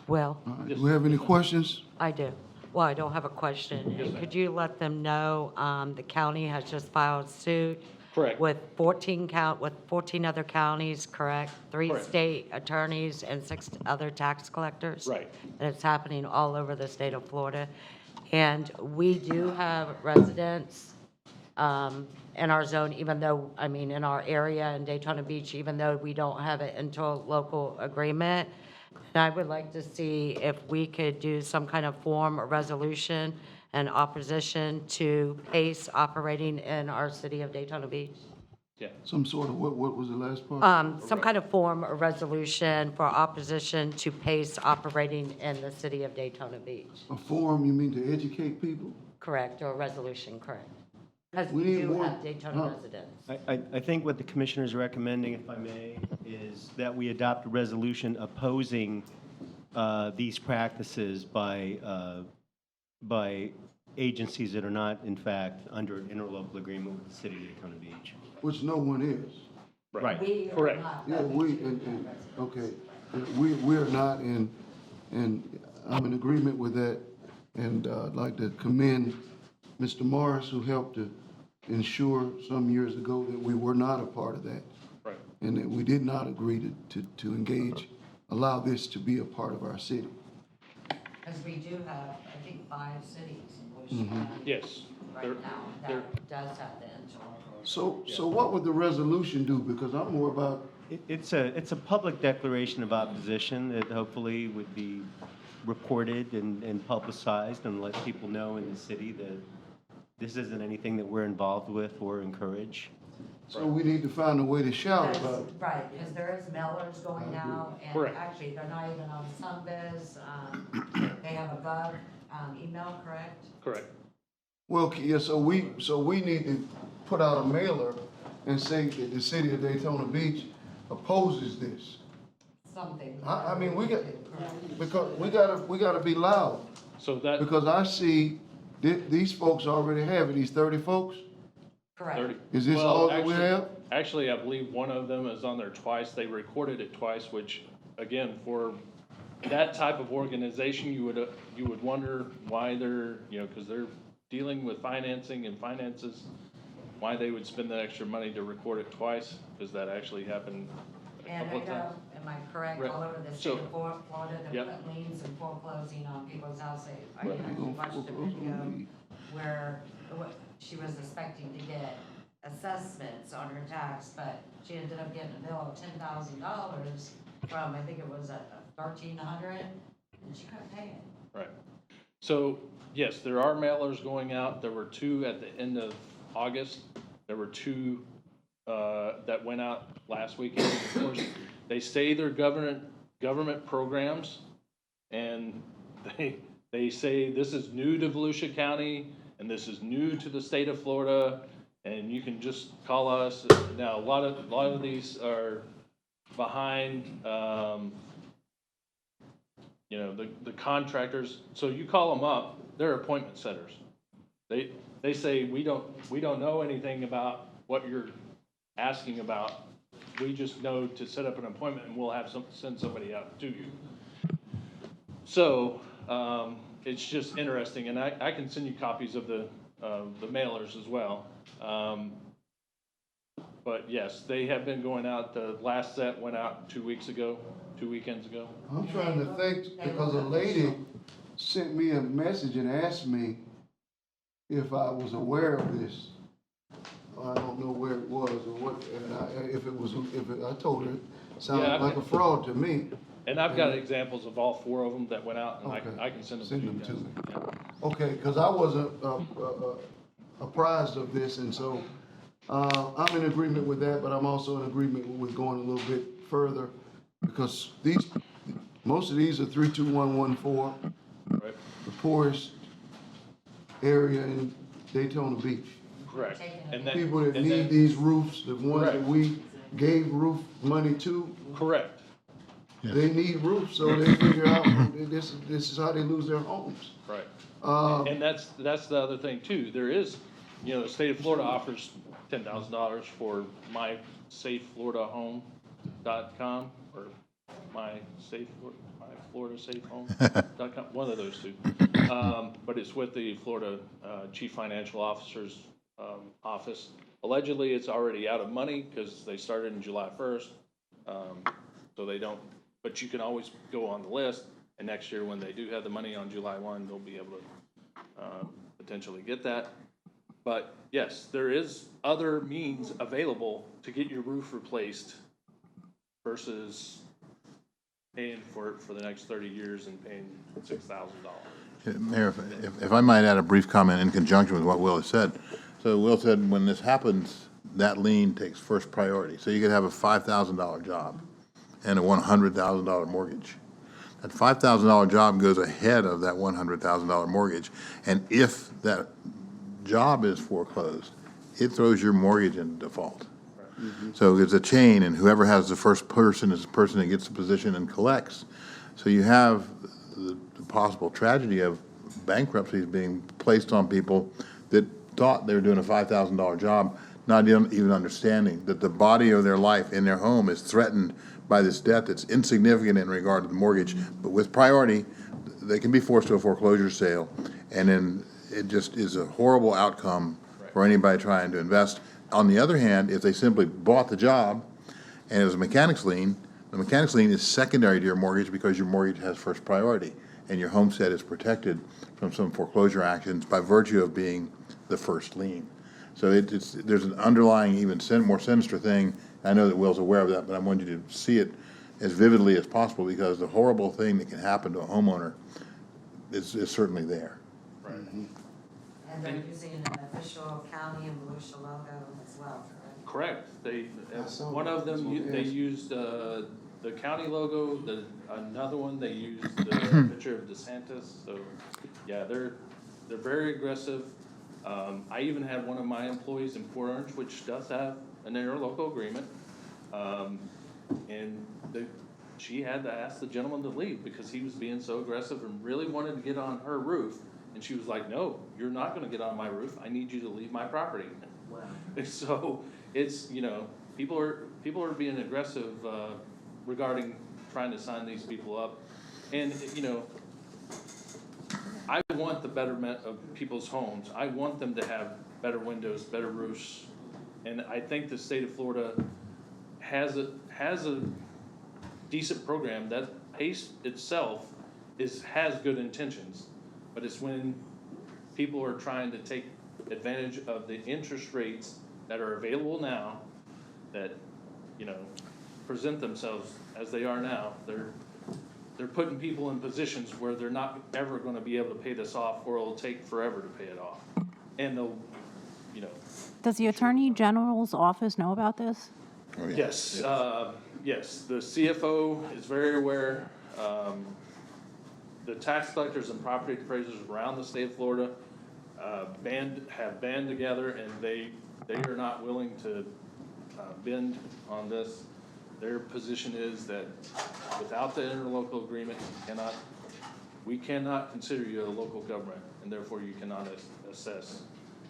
Well, All right, do we have any questions? I do. Well, I don't have a question. Yes, ma'am. Could you let them know, the county has just filed suit? Correct. With 14 other counties, correct? 3 Correct. state attorneys and 6 other tax collectors? Right. And it's happening all over the state of Florida. And we do have residents in our zone, even though, in our area in Daytona Beach, even though we don't have an interlocal agreement. And I would like to see if we could do some kind of form or resolution in opposition to PACE operating in our city of Daytona Beach. Yeah. Some sort of, what was the last part? Some kind of form or resolution for opposition to PACE operating in the city of Daytona Beach. A forum, you mean to educate people? Correct, or a resolution, correct? Because We we need do more- have Daytona residents. I think what the commissioner is recommending, if I may, is that we adopt a resolution opposing these practices by agencies that are not, in fact, under an interlocal agreement with the city of Daytona Beach. Which no one is. Right. We are Correct. not. Yeah, okay, we are not, and I'm in agreement with that. And I'd like to commend Mr. Morris, who helped to ensure some years ago that we were not a part of that. Right. And that we did not agree to engage, allow this to be a part of our city. Because we do have, I think, 5 cities in Volusia County Yes. They're- right now they're- that does have the interlocal. So what would the resolution do? Because I'm more about, It's a public declaration of opposition that hopefully would be reported and publicized and let people know in the city that this isn't anything that we're involved with or encourage. so we need to find a way to shout Because- about it. Right, because there is mailers going out, and Correct. actually, they're not even on SunViz. They have a Gov email, correct? Correct. Well, yeah, so we need to put out a mailer and say that the city of Daytona Beach opposes this. Something. I mean, we got, Correct. because we gotta be loud. So that Because I see these folks already have it, these 30 folks. Correct. 30. Is this Well, all that we actually- have? Actually, I believe one of them is on there twice. They recorded it twice, which, again, for that type of organization, you would wonder why they're, because they're dealing with financing and finances, why they would spend the extra money to record it twice, because that actually happened a And couple I of know, times. am I correct, Right. all over the So- state of Florida, they're Yep. putting liens and foreclosing on people's houses. I Right. actually watched a Foreclose on video me. where she was expecting to get assessments on her tax, but she ended up getting a bill of $10,000 from, I think it was $1,300, and she couldn't pay it. Right. So, yes, there are mailers going out. There were 2 at the end of August. There were 2 that went out last weekend. Of course, they say they're government programs, and they say this is new to Volusia County, and this is new to the state of Florida, and you can just call us. Now, a lot of these are behind, the contractors. So you call them up, they're appointment setters. They say, we don't know anything about what you're asking about. we just know to set up an appointment and we'll have send somebody out to you. So, it's just interesting, and I can send you copies of the mailers as well. But yes, they have been going out. The last set went out 2 weekends ago. I'm trying to think, because a lady sent me a message and asked me if I was aware of this. I don't know where it was or what, and I told her, it sounded Yeah, like a fraud to me. And I've got examples of all 4 of them that went out, and Okay. I can send them Send to you them guys. to me. Yeah. Okay, because I wasn't apprised of this, and so I'm in agreement with that, but I'm also in agreement with going a little bit further, because most of these are 32114, Right. the poorest area in Daytona Beach. Correct. And that, People that and need that- these roofs, the ones that Correct. we gave roof money to, Correct. they need roofs, so they figure out this is how they lose their homes. Right. And that's the other thing too. There is, the state of Florida offers $10,000 for mysafefloridahome.com or myFloridaSafeHome.com, one of those two. But it's with the Florida Chief Financial Officer's office. Allegedly, it's already out of money because they started in July 1st. So they don't, but you can always go on the list, and next year when they do have the money on July 1, they'll be able to potentially get that. But yes, there is other means available to get your roof replaced versus paying for it for the next 30 years and paying $6,000. Mayor, if I might add a brief comment in conjunction with what Will has said. So Will said when this happens, that lien takes first priority. So you could have a $5,000 job and a $100,000 mortgage. That $5,000 job goes ahead of that $100,000 mortgage. And if that job is foreclosed, it throws your mortgage in default. So it's a chain, and whoever has the first person is the person that gets the position and collects. So you have the possible tragedy of bankruptcies being placed on people that thought they were doing a $5,000 job, not even understanding that the body of their life in their home is threatened by this debt that's insignificant in regard to the mortgage, but with priority, they can be forced to a foreclosure sale, and then it just is a horrible outcome for anybody trying to invest. On the other hand, if they simply bought the job and it was a mechanics lien, the mechanics lien is secondary to your mortgage because your mortgage has first priority, and your homestead is protected from some foreclosure actions by virtue of being the first lien. So there's an underlying, even more sinister thing. I know that Will's aware of that, but I want you to see it as vividly as possible, because the horrible thing that can happen to a homeowner is certainly there. Right. And they're using an official county and Volusia logo as well, correct? Correct. They, saw one that. of them, That's what they it is. used the county logo, another one, they used the picture of DeSantis. So, yeah, they're very aggressive. I even had one of my employees in Port Orange, which does have an interlocal agreement. And she had to ask the gentleman to leave because he was being so aggressive and really wanted to get on her roof. And she was like, no, you're not gonna get on my roof. I need you to leave my property. Wow. So it's, people are being aggressive, regarding trying to sign these people up. And, I want the betterment of people's homes. I want them to have better windows, better roofs. And I think the state of Florida has a decent program. That PACE itself has good intentions, but it's when people are trying to take advantage of the interest rates that are available now that, present themselves as they are now. They're putting people in positions where they're not ever gonna be able to pay this off, or it'll take forever to pay it off. And they'll, Does the Attorney General's office know about this? Oh, yeah. yes, yes, the CFO is very aware. The tax collectors and property appraisers around the state of Florida, have band together, and they are not willing to, bend on this. Their position is that without the interlocal agreement, we cannot consider you a local government, and therefore you cannot assess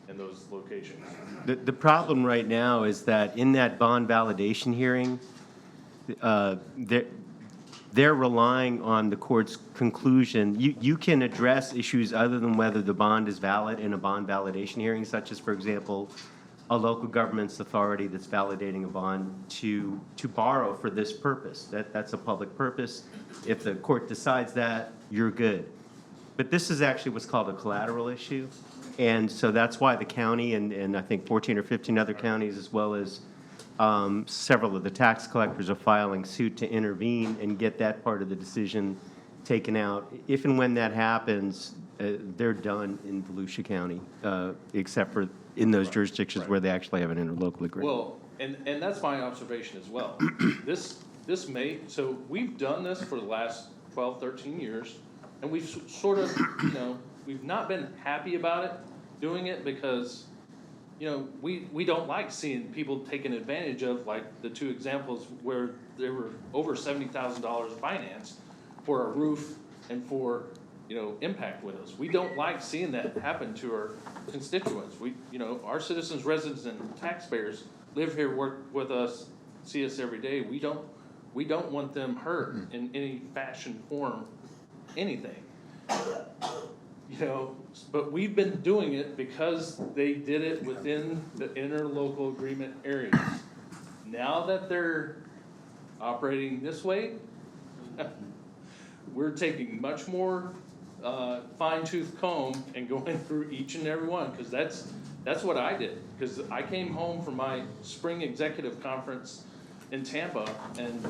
in those locations. The problem right now is that in that bond validation hearing, they're relying on the court's conclusion. You can address issues other than whether the bond is valid in a bond validation hearing, such as, for example, a local government's authority that's validating a bond to borrow for this purpose. That's a public purpose. If the court decides that, you're good. But this is actually what's called a collateral issue. And so that's why the county and I think 14 or 15 other counties, as well as several of the tax collectors, are filing suit to intervene and get that part of the decision taken out. If and when that happens, they're done in Volusia County, except for in those jurisdictions where they actually have an interlocal agreement. Well, and that's my observation as well. This may, so we've done this for the last 12, 13 years, and we've sort of, we've not been happy about it, doing it, because, we don't like seeing people taking advantage of, like the two examples where there were over $70,000 financed for a roof and for, impact windows. We don't like seeing that happen to our constituents. Our citizens, residents, and taxpayers live here, work with us, see us every day. We don't want them hurt in any fashion, form, anything. But we've been doing it because they did it within the interlocal agreement areas. Now that they're operating this way, we're taking much more fine-tooth comb and going through each and every one, because that's what I did. Because I came home from my spring executive conference in Tampa, and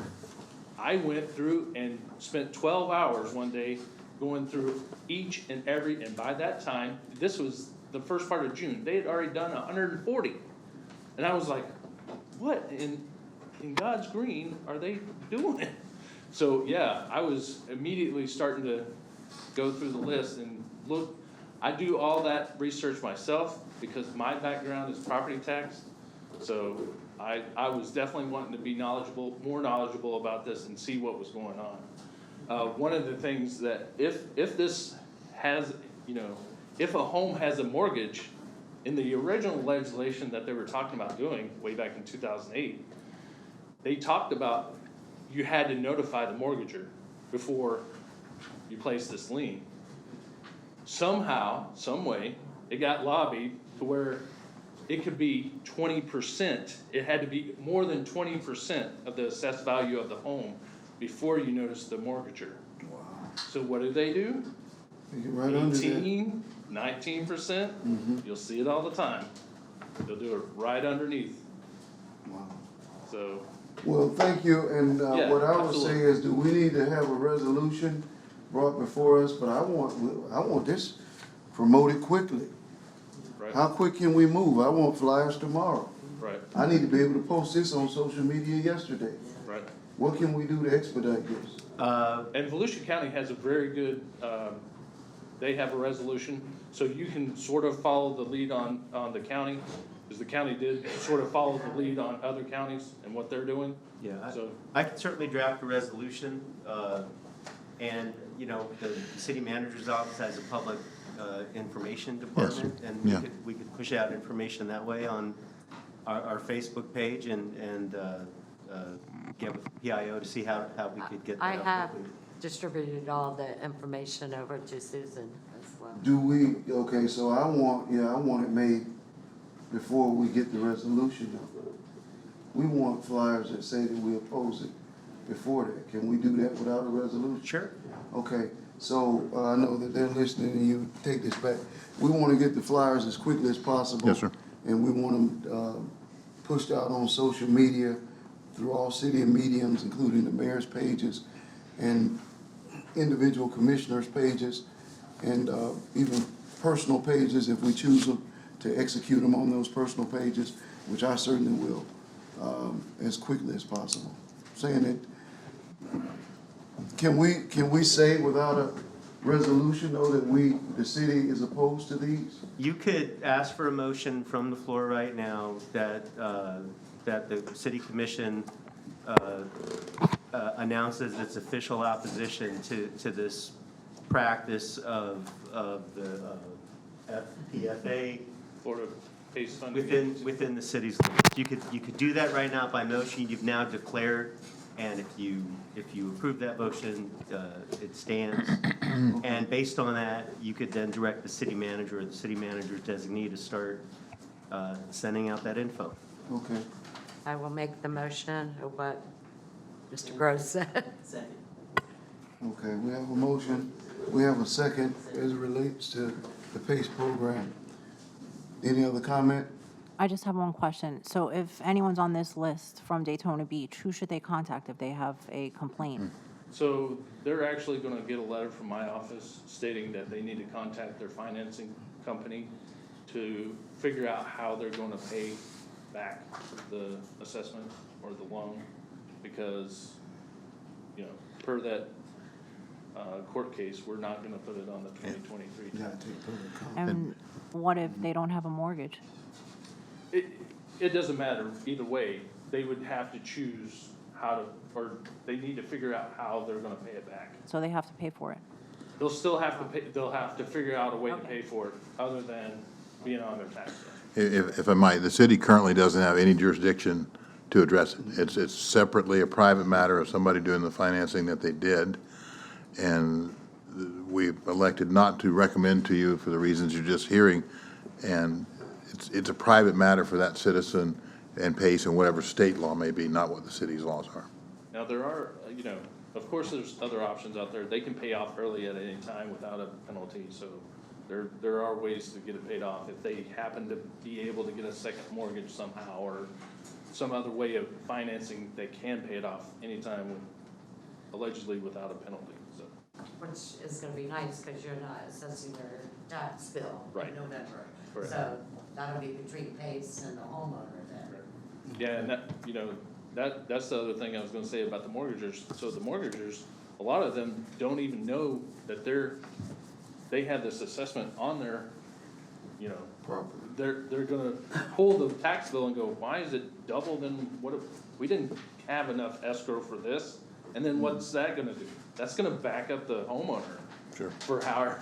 I went through and spent 12 hours one day going through each and every, and by that time, this was the first part of June, they had already done 140. And I was like, what in God's green are they doing? So yeah, I was immediately starting to go through the list and look. I do all that research myself because my background is property tax. So I was definitely wanting to be more knowledgeable about this and see what was going on. One of the things that if this has, if a home has a mortgage, in the original legislation that they were talking about doing way back in 2008, they talked about you had to notify the mortgager before you place this lien. Somehow, some way, it got lobbied to where it could be 20%. It had to be more than 20% of the assessed value of the home before you notice the mortgager. Wow. So what do? You get right under that. 18, 19%? You'll see it all the time. They'll do it right underneath. Wow. So, Well, thank you, and Yeah, what I would absolutely. say is, do we need to have a resolution brought before us? But I want this promoted quickly. right, How quick can we move? I want flyers tomorrow. right, I need to be able to post this on social media yesterday. right. What can we do to expedite this? And Volusia County has a very good, they have a resolution, so you can sort of follow the lead on the county, because the county did sort of follow the lead on other counties and what they're doing. Yeah, So, I can certainly draft a resolution, and, the city manager's office has a public information department, and Yeah. we could push out information that way on our Facebook page and get with PIO to see how we could get that I up have quickly. distributed all the information over to Susan as well. Do we, okay, so I want it made before we get the resolution. We want flyers that say that we oppose it before that. Can we do that without a resolution? Sure. Okay, so I know that they're listening and you take this back. We want to get the flyers as quickly as possible. Yes, sir. And we want them pushed out on social media through all city mediums, including the mayor's pages and individual commissioners' pages, and even personal pages if we choose them, to execute them on those personal pages, which I certainly will, as quickly as possible. Saying that, can we say without a resolution, though, that the city is opposed to these? You could ask for a motion from the floor right now that the city commission announces its official opposition to this practice of the FPFA Florida-based funding. Within the city's limits. You could do that right now by motion. You've now declared, and if you approve that motion, it stands. And based on that, you could then direct the city manager or the city manager's designee to start sending out that info. Okay. I will make the motion of what Mr. Gross said. Second. Okay, we have a motion, we have a second as it relates to the PACE program. Any other comment? I just have one question. So if anyone's on this list from Daytona Beach, who should they contact if they have a complaint? So they're actually gonna get a letter from my office stating that they need to contact their financing company to figure out how they're gonna pay back the assessment or the loan, because, you know, per that court case, we're not gonna put it on the 2023 You gotta tax. take public comment. And what if they don't have a mortgage? It doesn't matter either way, they would have to choose how to, or they need to figure out how they're gonna pay it back. So they have to pay for it? They'll still have to pay, they'll have to figure out a way to Okay. pay for it, other than being on their tax bill. If I might, the city currently doesn't have any jurisdiction to address it. It's separately a private matter of somebody doing the financing that they did. And we elected not to recommend to you for the reasons you're just hearing. And it's a private matter for that citizen and PACE and whatever state law may be, not what the city's laws are. Now, there are, you know, of course, there's other options out there. They can pay off early at any time without a penalty, so there are ways to get it paid off. If they happen to be able to get a second mortgage somehow, or some other way of financing, they can pay it off anytime allegedly without a penalty, so. Which is gonna be nice, because you're not assessing their tax bill Right. in November. Correct. So that'll be between PACE and the homeowner then. Yeah, and that, you know, that's the other thing I was gonna say about the mortgagers. So the mortgagers, a lot of them don't even know that they have this assessment on their, you know, Property. they're gonna pull the tax bill and go, why is it double than what, we didn't have enough escrow for this? And then what's that gonna do? That's gonna back up the homeowner. Sure. For however,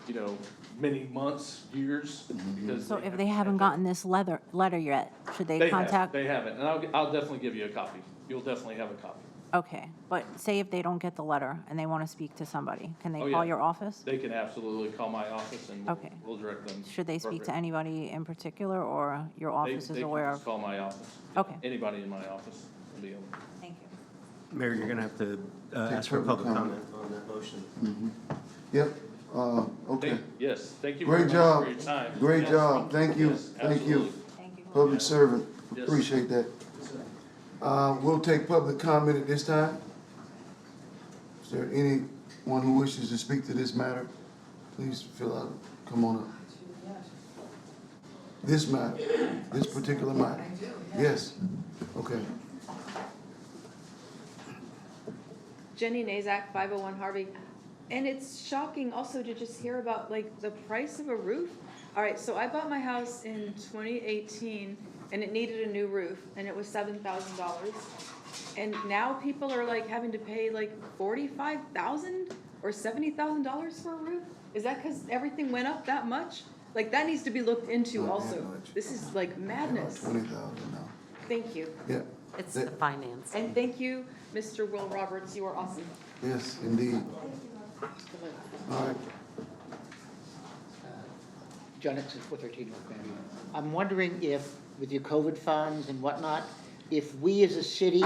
you know, many months, years, because. So if they haven't gotten this letter yet, should they contact? They haven't, and I'll definitely give you a copy. You'll definitely have a copy. Okay, but say if they don't get the letter and they want to speak to somebody, can they Oh, call yeah. your office? They can absolutely call my office and Okay. we'll direct them. Should they speak to appropriately. anybody in particular, or your They- office is they can aware just of? call my office. Okay. Anybody in my office will be able. Thank you. Mayor, you're going to have to ask for public comment on that motion. Yep, okay. Yes, thank you very Great much job. for your time. Great Yes. job. Thank you. Yes, Thank you. absolutely. Thank you. Public servant, Yes. appreciate that. We'll take public comment at this time. Is there anyone who wishes to speak to this matter? Please fill out, come on up. This matter, this particular matter? Yes, okay. Jenny Nazak, 501 Harvey. And it's shocking also to just hear about like the price of a roof. All right, so I bought my house in 2018 and it needed a new roof and it was $7,000. And now people are like having to pay like $45,000 or $70,000 for a roof? Is that because everything went up that much? Like that needs to be looked into Not that also. much. This is like madness. 20,000 now. Thank you. Yeah, It's the finance. And thank you, Mr. Will Roberts, you are awesome. yes, indeed. All right. John Nixon, 413 North Grandview. I'm wondering if, with your COVID funds and whatnot, if we as a city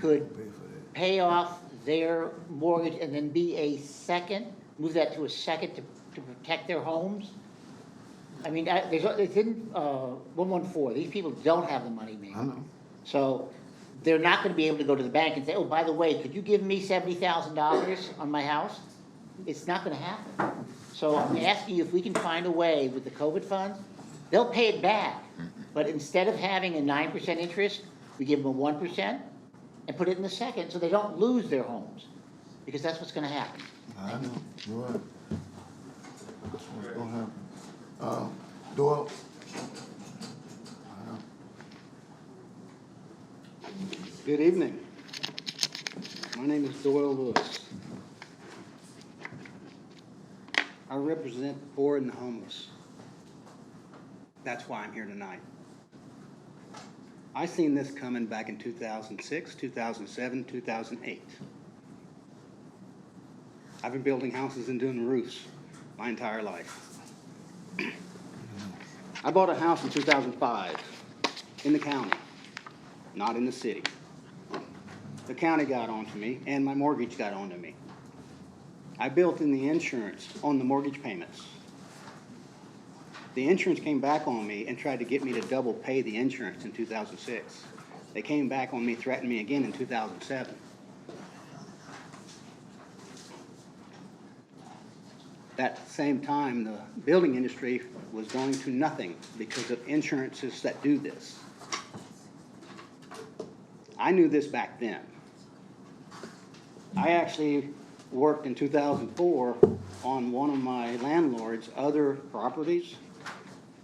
could Pay for that. pay off their mortgage and then be a second, move that to a second to protect their homes? I mean, it's in 114, these people don't have the money, I man. know. So they're not gonna be able to go to the bank and say, oh, by the way, could you give me $70,000 on my house? It's not gonna happen. So I'm asking you if we can find a way with the COVID funds, they'll pay it back. But instead of having a 9% interest, we give them a 1% and put it in the second so they don't lose their homes. Because that's what's gonna happen. I know, you're right. That's what's gonna happen. Doyle? I know. Good evening. My name is Doyle Lewis. I represent the poor and the homeless. That's why I'm here tonight. I seen this coming back in 2006, 2007, 2008. I've been building houses and doing roofs my entire life. I bought a house in 2005 in the county, not in the city. The county got onto me and my mortgage got onto me. I built in the insurance on the mortgage payments. The insurance came back on me and tried to get me to double pay the insurance in 2006. They came back on me, threatened me again in 2007. That same time, the building industry was going to nothing because of insurances that do this. I knew this back then. I actually worked in 2004 on one of my landlord's other properties,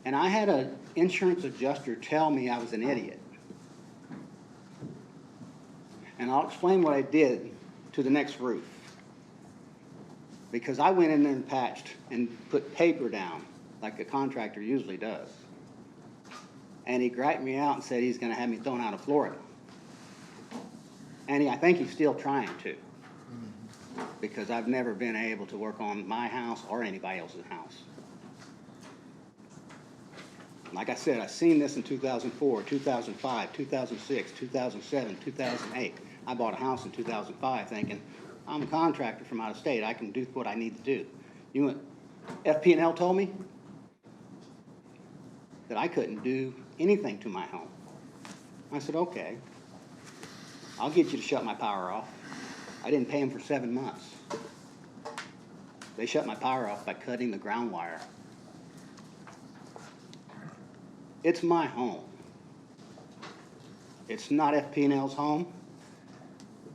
and I had an insurance adjuster tell me I was an idiot. And I'll explain what I did to the next roof. Because I went in there and patched and put paper down like a contractor usually does. And he griped me out and said he's gonna have me thrown out of Florida. And I think he's still trying to, because I've never been able to work on my house or anybody else's house. Like I said, I've seen this in 2004, 2005, 2006, 2007, 2008. I bought a house in 2005 thinking, I'm a contractor from out of state. I can do what I need to do. You know what FP&L told me? That I couldn't do anything to my home. I said, okay, I'll get you to shut my power off. I didn't pay them for 7 months. They shut my power off by cutting the ground wire. It's my home. It's not FP&L's home.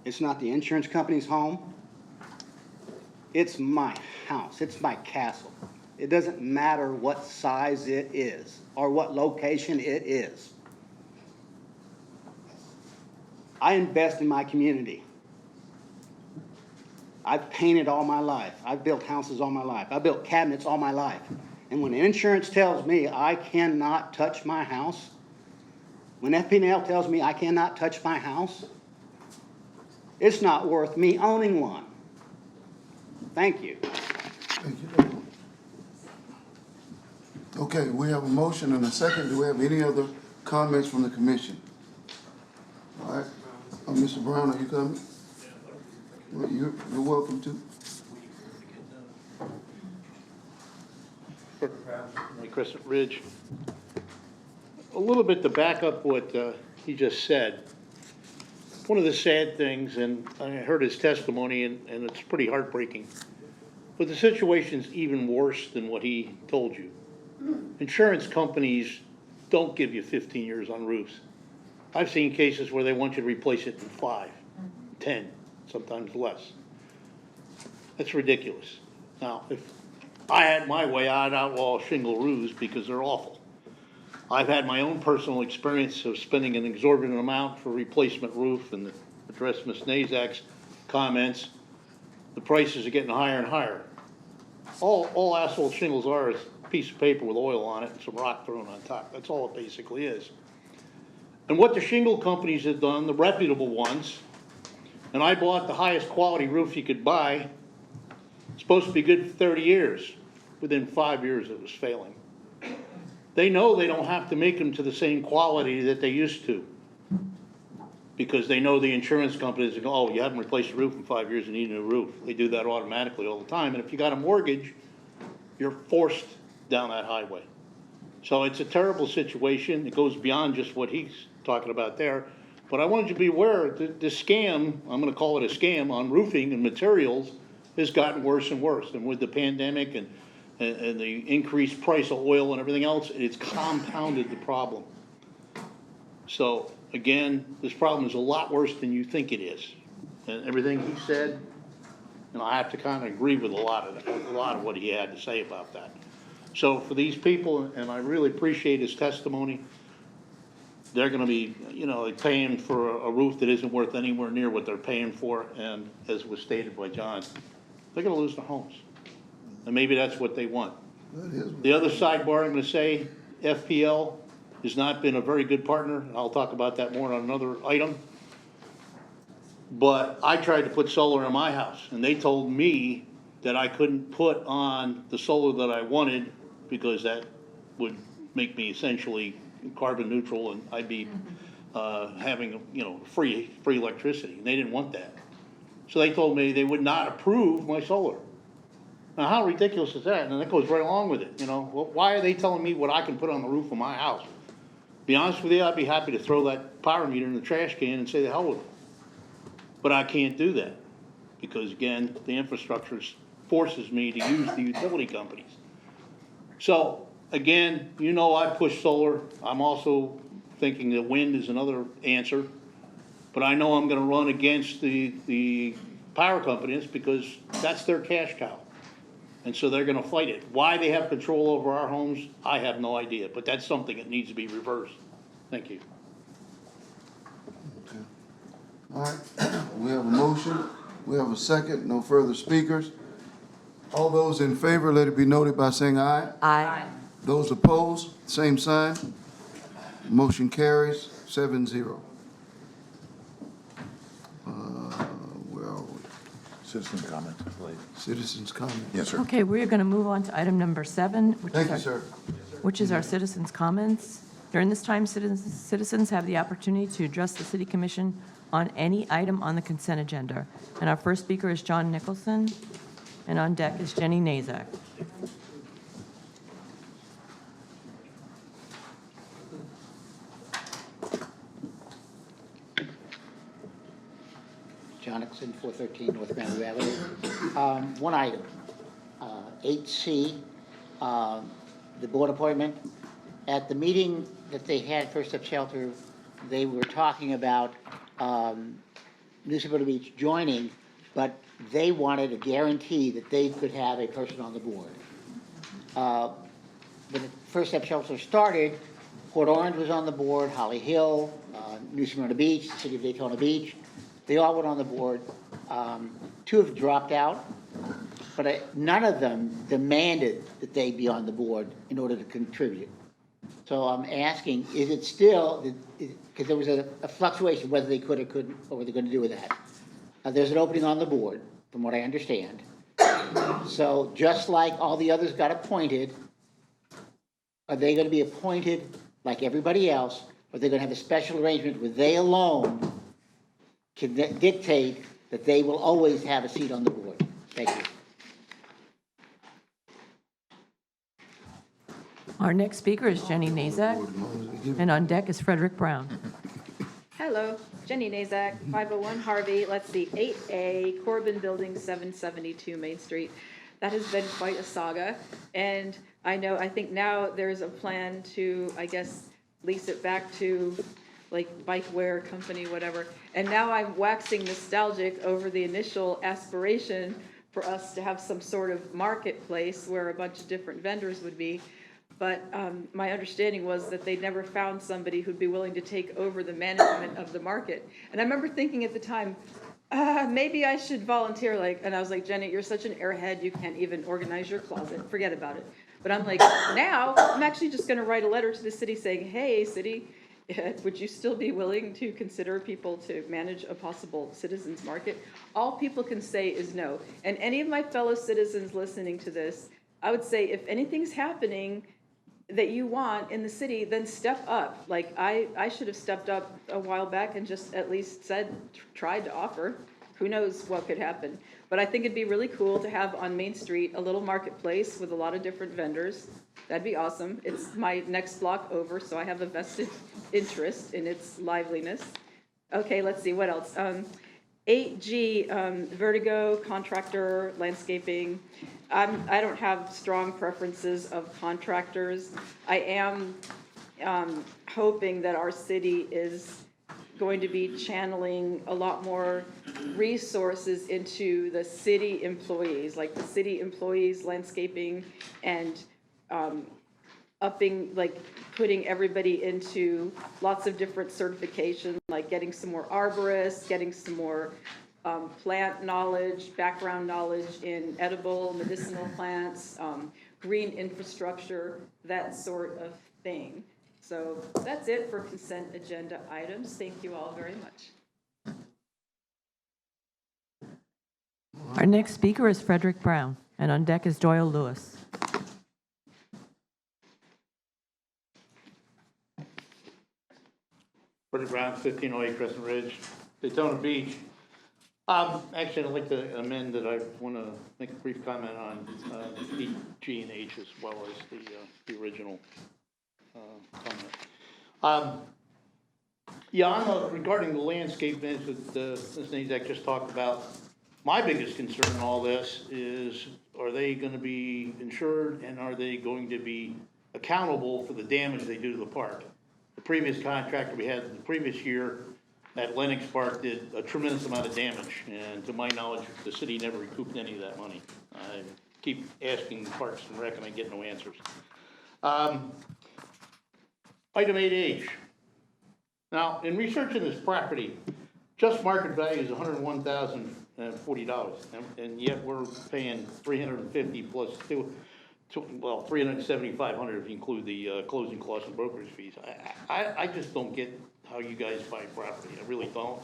It's not the insurance company's home. It's my house. It's my castle. It doesn't matter what size it is or what location it is. I invest in my community. I've painted all my life. I've built houses all my life. I've built cabinets all my life. And when insurance tells me I cannot touch my house, when FP&L tells me I cannot touch my house, it's not worth me owning one. Thank you. Thank you. Okay, we have a motion and a second. Do we have any other comments from the commission? All right, Mr. Brown, are you coming? Well, you're welcome to. Crescent Ridge. A little bit to back up what he just said. One of the sad things, and I heard his testimony, and it's pretty heartbreaking, but the situation's even worse than what he told you. Insurance companies don't give you 15 years on roofs. I've seen cases where they want you to replace it in 5, 10, sometimes less. That's ridiculous. Now, if I had my way, I'd outlaw shingle roofs because they're awful. I've had my own personal experience of spending an exorbitant amount for replacement roof, and to address Ms. Nazak's comments, the prices are getting higher and higher. All asphalt shingles are is a piece of paper with oil on it and some rock thrown on top. That's all it basically is. And what the shingle companies have done, the reputable ones, and I bought the highest quality roof you could buy, it's supposed to be good for 30 years. Within 5 years, it was failing. They know they don't have to make them to the same quality that they used to, because they know the insurance companies go, oh, you haven't replaced the roof in 5 years, you need a new roof. They do that automatically all the time. And if you got a mortgage, you're forced down that highway. So it's a terrible situation. It goes beyond just what he's talking about there. But I wanted you to be aware that the scam, I'm going to call it a scam, on roofing and materials has gotten worse and worse. And with the pandemic and the increased price of oil and everything else, it's compounded the problem. So again, this problem is a lot worse than you think it is. And everything he said, and I have to kind of agree with a lot of what he had to say about that. So for these people, and I really appreciate his testimony, they're going to be, paying for a roof that isn't worth anywhere near what they're paying for. And as was stated by John, they're going to lose their homes. And maybe that's what they want. The other sidebar I'm going to say FPL has not been a very good partner. I'll talk about that more on another item. But I tried to put solar in my house, and they told me that I couldn't put on the solar that I wanted because that would make me essentially carbon neutral, and I'd be having, free electricity, and they didn't want that. So they told me they would not approve my solar. Now, how ridiculous is that? And that goes right along with it, Well, why are they telling me what I can put on the roof of my house? Be honest with you, I'd be happy to throw that power meter in the trash can and say the hell with it. But I can't do that because, again, the infrastructure forces me to use the utility companies. So, again, I push solar. I'm also thinking that wind is another answer. But I know I'm going to run against the power companies because that's their cash cow. And so they're going to fight it. Why they have control over our homes, I have no idea. But that's something that needs to be reversed. Thank you. All right, we have a motion, we have a second, no further speakers. All those in favor, let it be noted by saying aye. Aye. Those opposed, same sign. Motion carries 7-0. Where are we? Citizen comments, please. Citizens' comment. Yes, sir. Okay, we are going to move on to item number 7, Thank you, sir. which is our citizens' comments. During this time, citizens have the opportunity to address the city commission on any item on the consent agenda. And our first speaker is John Nicholson, and on deck is Jenny Nazak. John Nicholson, 413 North Granville Avenue. One item, 8C, the board appointment. At the meeting that they had, First Step Shelter, they were talking about New Smyrna Beach joining, but they wanted a guarantee that they could have a person on the board. When the First Step Shelter started, Port Orange was on the board, Holly Hill, New Smyrna Beach, the city of Daytona Beach. They all went on the board. 2 have dropped out, but none of them demanded that they be on the board in order to contribute. So I'm asking, is it still, because there was a fluctuation whether they could or couldn't, or what they're going to do with that. There's an opening on the board, from what I understand. So just like all the others got appointed, are they going to be appointed like everybody else, or are they going to have a special arrangement where they alone can dictate that they will always have a seat on the board? Thank you. Our next speaker is Jenny Nazak, and on deck is Frederick Brown. Hello, Jenny Nazak, 501 Harvey, let's see, 8A, Corbin Building, 772 Main Street. That has been quite a saga, and I think now there's a plan to, lease it back to like bike wear company, whatever. And now I'm waxing nostalgic over the initial aspiration for us to have some sort of marketplace where a bunch of different vendors would be. But my understanding was that they never found somebody who'd be willing to take over the management of the market. And I remember thinking at the time, maybe I should volunteer. And I was like, Jenny, you're such an airhead, you can't even organize your closet. Forget about it. But I'm like, now I'm actually just going to write a letter to the city saying, hey, city, would you still be willing to consider people to manage a possible citizens market? All people can say is no. And any of my fellow citizens listening to this, I would say if anything's happening that you want in the city, then step up. Like I should have stepped up a while back and just at least tried to offer. Who knows what could happen. But I think it'd be really cool to have on Main Street a little marketplace with a lot of different vendors. That'd be awesome. It's my next block over, so I have a vested interest in its liveliness. Okay, let's see, what else? 8G, Vertigo, contractor, landscaping. I don't have strong preferences of contractors. I am hoping that our city is going to be channeling a lot more resources into the city employees, like the city employees, landscaping, and putting everybody into lots of different certifications, like getting some more arborists, getting some more plant knowledge, background knowledge in edible, medicinal plants, green infrastructure, that sort of thing. So that's it for consent agenda items. Thank you all very much. Our next speaker is Frederick Brown, and on deck is Doyle Lewis. Frederick Brown, 1508 Crescent Ridge, Daytona Beach. Actually, I'd like to amend that I want to make a brief comment on E, G, and H as well as the original comment. Yeah, regarding the landscape beds that Ms. Nazak just talked about, my biggest concern in all this is, are they going to be insured and are they going to be accountable for the damage they do to the park? The previous contractor we had the previous year at Lennox Park did a tremendous amount of damage, and to my knowledge, the city never recouped any of that money. I keep asking Parks and Rec and I get no answers. Item 8H. Now, in researching this property, just market value is $101,040, and yet we're paying $350 plus $375 if you include the closing costs and brokerage fees. I just don't get how you guys buy property. I really don't.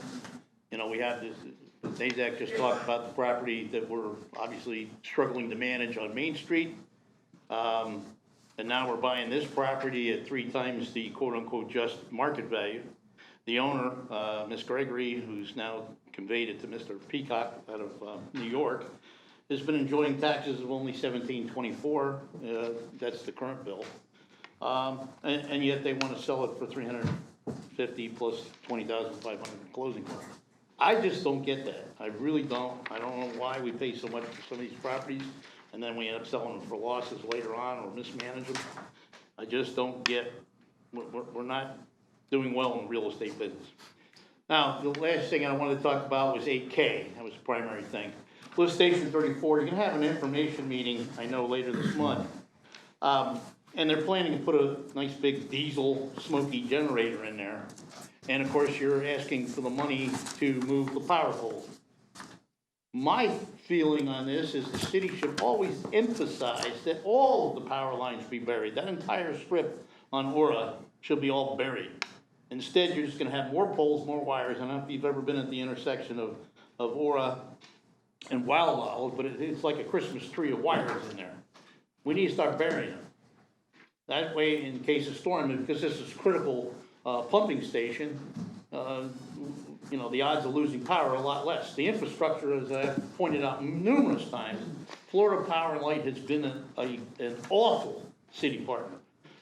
You know, we have this. Nazak just talked about the property that we're obviously struggling to manage on Main Street, and now we're buying this property at 3 times the quote-unquote just market value. The owner, Ms. Gregory, who's now conveyed it to Mr. Peacock out of New York, has been enjoying taxes of only $17.24. That's the current bill, and yet they want to sell it for $350 plus $20,500 in closing costs. I just don't get that. I really don't. I don't know why we pay so much for some of these properties, and then we end up selling them for losses later on or mismanage them. I just don't get. We're not doing well in the real estate business. Now, the last thing I wanted to talk about was 8K. That was the primary thing. Lift Station 34, you're going to have an information meeting, I know, later this month. And they're planning to put a nice big diesel smoky generator in there. And of course, you're asking for the money to move the power pole. My feeling on this is the city should always emphasize that all of the power lines be buried. That entire strip on Aura should be all buried. Instead, you're just going to have more poles, more wires. I don't know if you've ever been at the intersection of Aura and Wild Wild, but it's like a Christmas tree of wires in there. We need to start burying them. That way, in case of storm, because this is critical pumping station, you know, the odds of losing power are a lot less. The infrastructure, as I've pointed out numerous times, Florida Power and Light has been an awful city partner.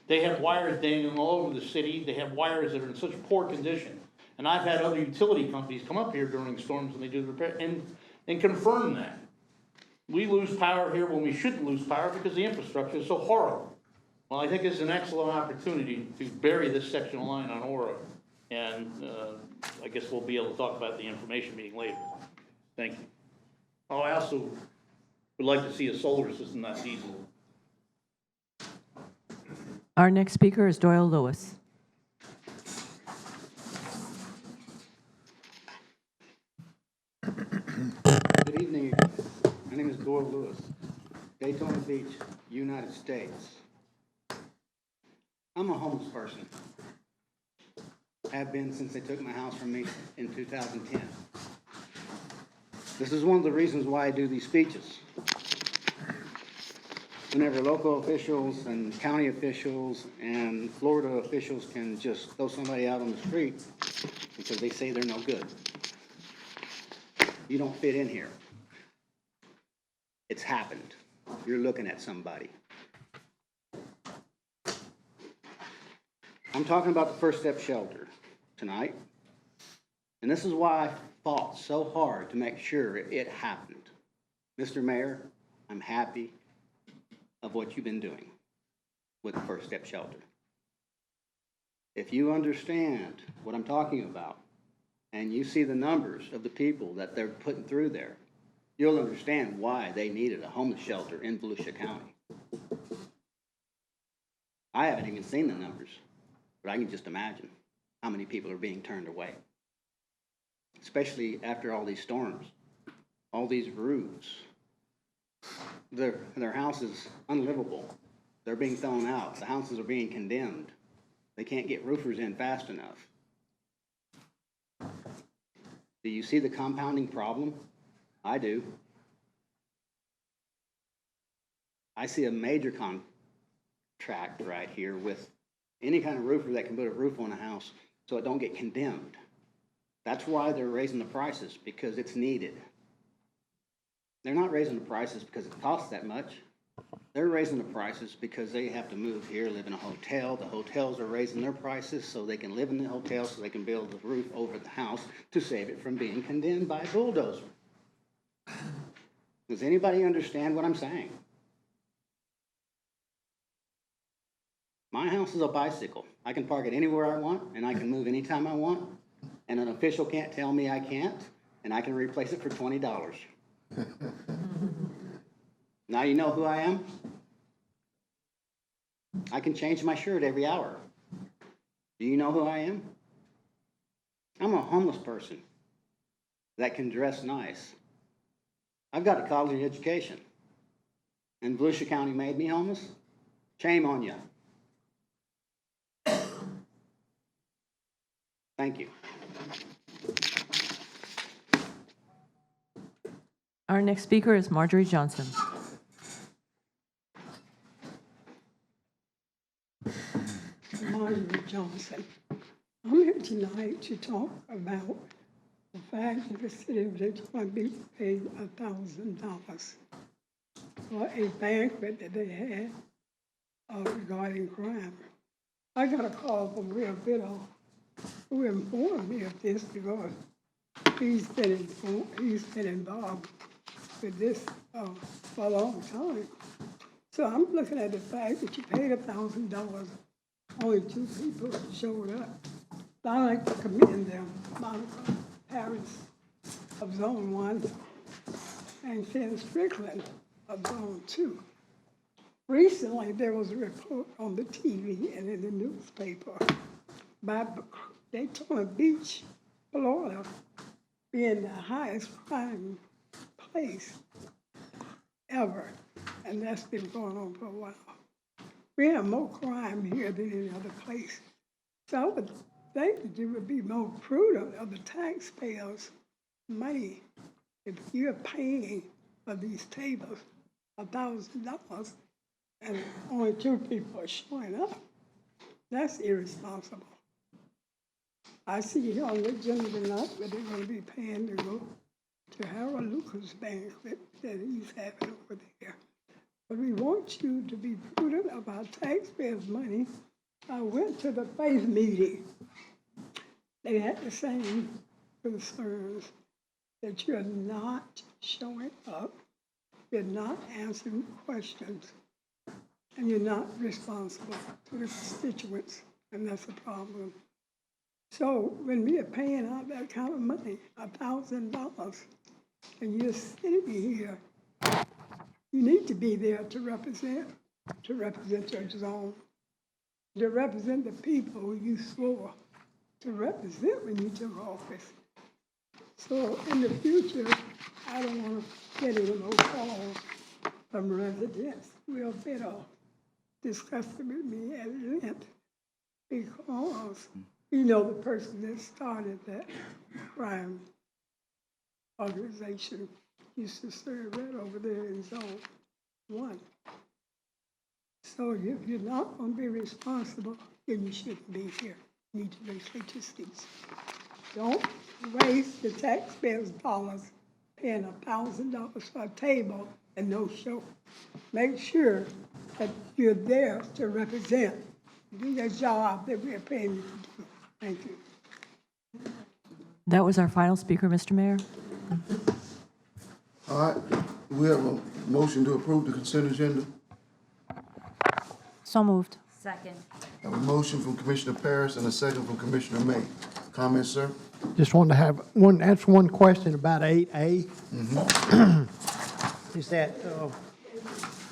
They have wires dangling all over the city. They have wires that are in such poor condition. And I've had other utility companies come up here during storms when they do the repair and confirm that. We lose power here when we shouldn't lose power because the infrastructure is so horrible. Well, I think it's an excellent opportunity to bury this section of line on Aura. And I guess we'll be able to talk about the information meeting later. Thank you. Oh, I also would like to see a solar system, not diesel. Our next speaker is Doyle Lewis. Good evening again. My name is Doyle Lewis, Daytona Beach, United States. I'm a homeless person. Have been since they took my house from me in 2010. This is one of the reasons why I do these speeches. Whenever local officials and county officials and Florida officials can just throw somebody out on the street because they say they're no good. You don't fit in here. It's happened. You're looking at somebody. I'm talking about the First Step Shelter tonight. And this is why I fought so hard to make sure it happened. Mr. Mayor, I'm happy of what you've been doing with the First Step Shelter. If you understand what I'm talking about, and you see the numbers of the people that they're putting through there, you'll understand why they needed a homeless shelter in Volusia County. I haven't even seen the numbers, but I can just imagine how many people are being turned away, especially after all these storms, all these roofs. Their house is unlivable. They're being thrown out. The houses are being condemned. They can't get roofers in fast enough. Do you see the compounding problem? I do. I see a major contract right here with any kind of roofer that can put a roof on a house so it don't get condemned. That's why they're raising the prices, because it's needed. They're not raising the prices because it costs that much. They're raising the prices because they have to move here, live in a hotel. The hotels are raising their prices so they can live in the hotel, so they can build a roof over the house to save it from being condemned by a bulldozer. Does anybody understand what I'm saying? My house is a bicycle. I can park it anywhere I want, and I can move anytime I want, and an official can't tell me I can't, and I can replace it for $20. Now you know who I am? I can change my shirt every hour. Do you know who I am? I'm a homeless person that can dress nice. I've got a college education. And Volusia County made me homeless? Shame on you. Thank you. Our next speaker is Marjorie Johnson. Marjorie Johnson. I'm here tonight to talk about the fact that the city of Daytona Beach paid $1,000 for a banquet that they had regarding crime. I got a call from Real Biddle who informed me of this because he's been involved with this for a long time. So I'm looking at the fact that you paid $1,000. Only 2 people showed up. I like to commend them, Monica Harris of Zone 1 and Ken Strickland of Zone 2. Recently, there was a report on the TV and in the newspaper by Daytona Beach, Florida, being the highest crime place ever. And that's been going on for a while. We have more crime here than any other place. So I would think that you would be more prudent of the taxpayers' money if you're paying for these tables $1,000 and only 2 people are showing up. That's irresponsible. I see on the agenda tonight that they're going to be paying to go to Harold Lucas' banquet that he's having over there. But we want you to be prudent about taxpayers' money. I went to the faith meeting. They had the same concerns that you're not showing up, you're not answering questions, and you're not responsible to the constituents, and that's a problem. So when we are paying out that kind of money, $1,000, and you're sitting here, you need to be there to represent your zone, to represent the people who you swore to represent when you took office. So in the future, I don't want to get any more calls from residents who are better discussing with me at length because you know the person that started that crime organization used to serve right over there in Zone 1. So if you're not going to be responsible, then you shouldn't be here. You need to vacate your seats. Don't waste the taxpayers' dollars paying $1,000 for a table and no show. Make sure that you're there to represent. Do your job that we're paying you to do. Thank you. That was our final speaker, Mr. Mayor. All right, we have a motion to approve the consent agenda. So moved. Second. I have a motion from Commissioner Parrish and a second from Commissioner May. Comments, sir? Just wanted to answer one question about 8A.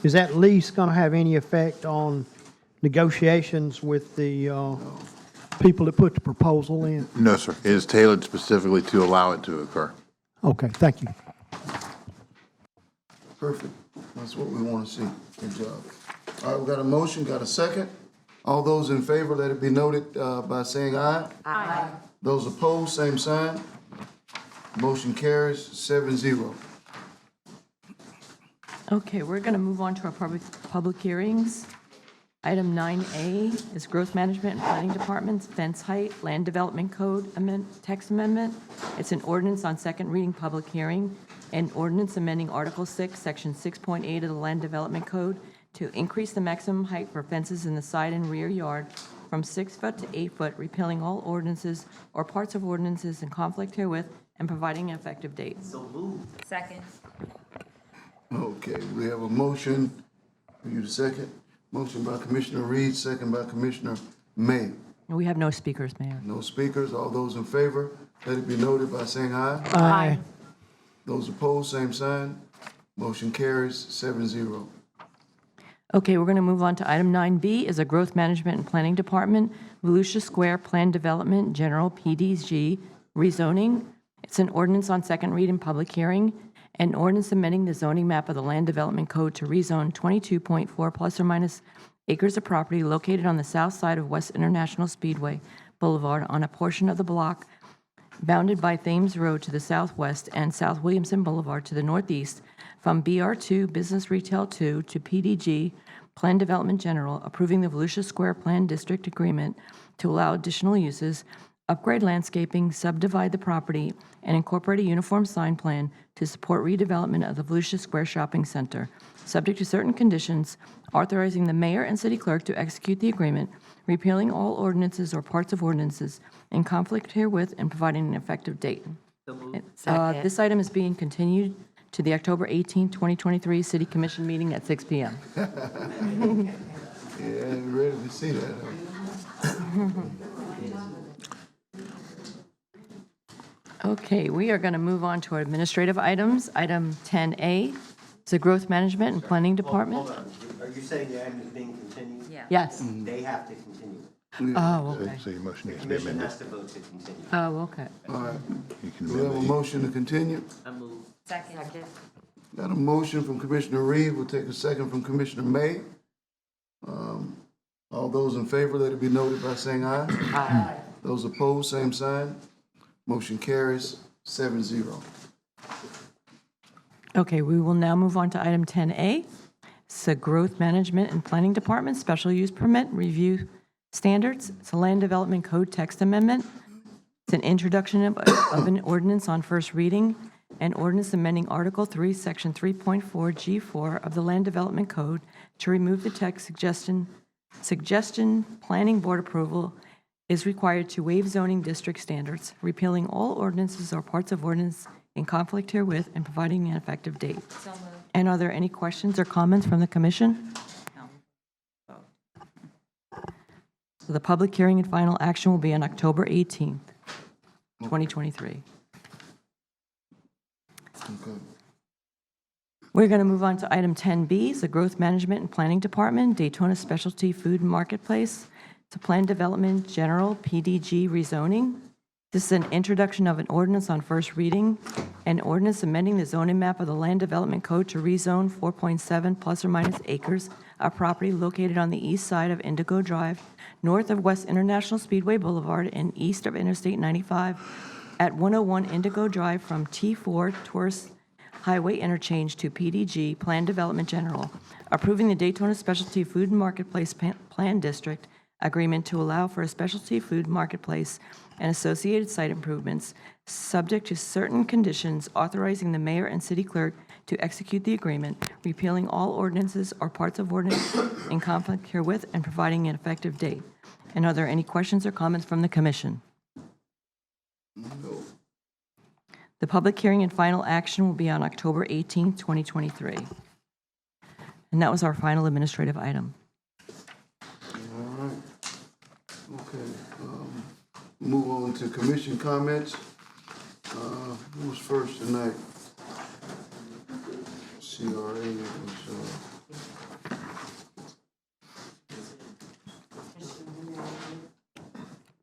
Is that lease going to have any effect on negotiations with the people that put the proposal in? No, sir. It is tailored specifically to allow it to occur. Okay, thank you. Perfect. That's what we want to see. Good job. All right, we got a motion, got a second. All those in favor, let it be noted by saying aye. Aye. Those opposed, same sign. Motion carries 7-0. Okay, we're going to move on to our public hearings. Item 9A is Growth Management and Planning Department's Fence Height Land Development Code text amendment. It's an ordinance on second reading public hearing, and ordinance amending Article 6, Section 6.8 of the Land Development Code to increase the maximum height for fences in the side and rear yard from 6 foot to 8 foot, repealing all ordinances or parts of ordinances in conflict herewith, and providing an effective date. So moved. Second. Okay, we have a motion. For you to second. Motion by Commissioner Reed, second by Commissioner May. And we have no speakers, Mayor. No speakers. All those in favor, let it be noted by saying aye. Aye. Those opposed, same sign. Motion carries 7-0. Okay, we're going to move on to item 9B is a Growth Management and Planning Department, Volusia Square Plan Development, General PDG rezoning. It's an ordinance on second read and public hearing, an ordinance amending the zoning map of the Land Development Code to rezone 22.4 plus or minus acres of property located on the south side of West International Speedway Boulevard on a portion of the block bounded by Thames Road to the southwest and South Williamson Boulevard to the northeast from BR2 Business Retail 2 to PDG Plan Development General, approving the Volusia Square Plan District Agreement to allow additional uses, upgrade landscaping, subdivide the property, and incorporate a uniform sign plan to support redevelopment of the Volusia Square Shopping Center, subject to certain conditions, authorizing the mayor and city clerk to execute the agreement, repealing all ordinances or parts of ordinances in conflict herewith, and providing an effective date. Second. This item is being continued to the October 18, 2023 City Commission meeting at 6 p.m. Yeah, ready to see that. Okay, we are going to move on to our administrative items. Item 10A is the Growth Management and Planning Department. Hold on. Are you saying the item is being continued? Yeah. Yes. They have to continue. Oh, okay. So your motion The needs to be commission amended. has to vote to continue. Oh, okay. All right, You can we have a amend it. motion to continue. I move. Second. Got a motion from Commissioner Reed. We'll take a second from Commissioner May. All those in favor, let it be noted by saying aye. Aye. Those opposed, same sign. Motion carries 7-0. Okay, we will now move on to item 10A. It's the Growth Management and Planning Department Special Use Permit Review Standards. It's a Land Development Code text amendment. It's an introduction of an ordinance on first reading, an ordinance amending Article 3, Section 3.4 G4 of the Land Development Code to remove the text suggestion planning board approval is required to waive zoning district standards, repealing all ordinances or parts of ordinance in conflict herewith, and providing an effective date. So moved. And are there any questions or comments from the commission? So the public hearing and final action will be on October 18th, 2023. Okay. We're going to move on to item 10B, it's the Growth Management and Planning Department, Daytona Specialty Food Marketplace. It's a Plan Development General PDG rezoning. This is an introduction of an ordinance on first reading, an ordinance amending the zoning map of the Land Development Code to rezone 4.7 plus or minus acres of property located on the east side of Indigo Drive, north of West International Speedway Boulevard, and east of Interstate 95 at 101 Indigo Drive from T4 Tourist Highway Interchange to PDG Plan Development General, approving the Daytona Specialty Food and Marketplace Plan District Agreement to allow for a specialty food marketplace and associated site improvements, subject to certain conditions, authorizing the mayor and city clerk to execute the agreement, repealing all ordinances or parts of ordinance in conflict herewith, and providing an effective date. And are there any questions or comments from the commission? No. The public hearing and final action will be on October 18th, 2023. And that was our final administrative item. All right. Okay. Move on to commission comments. Who's first tonight? CRA was,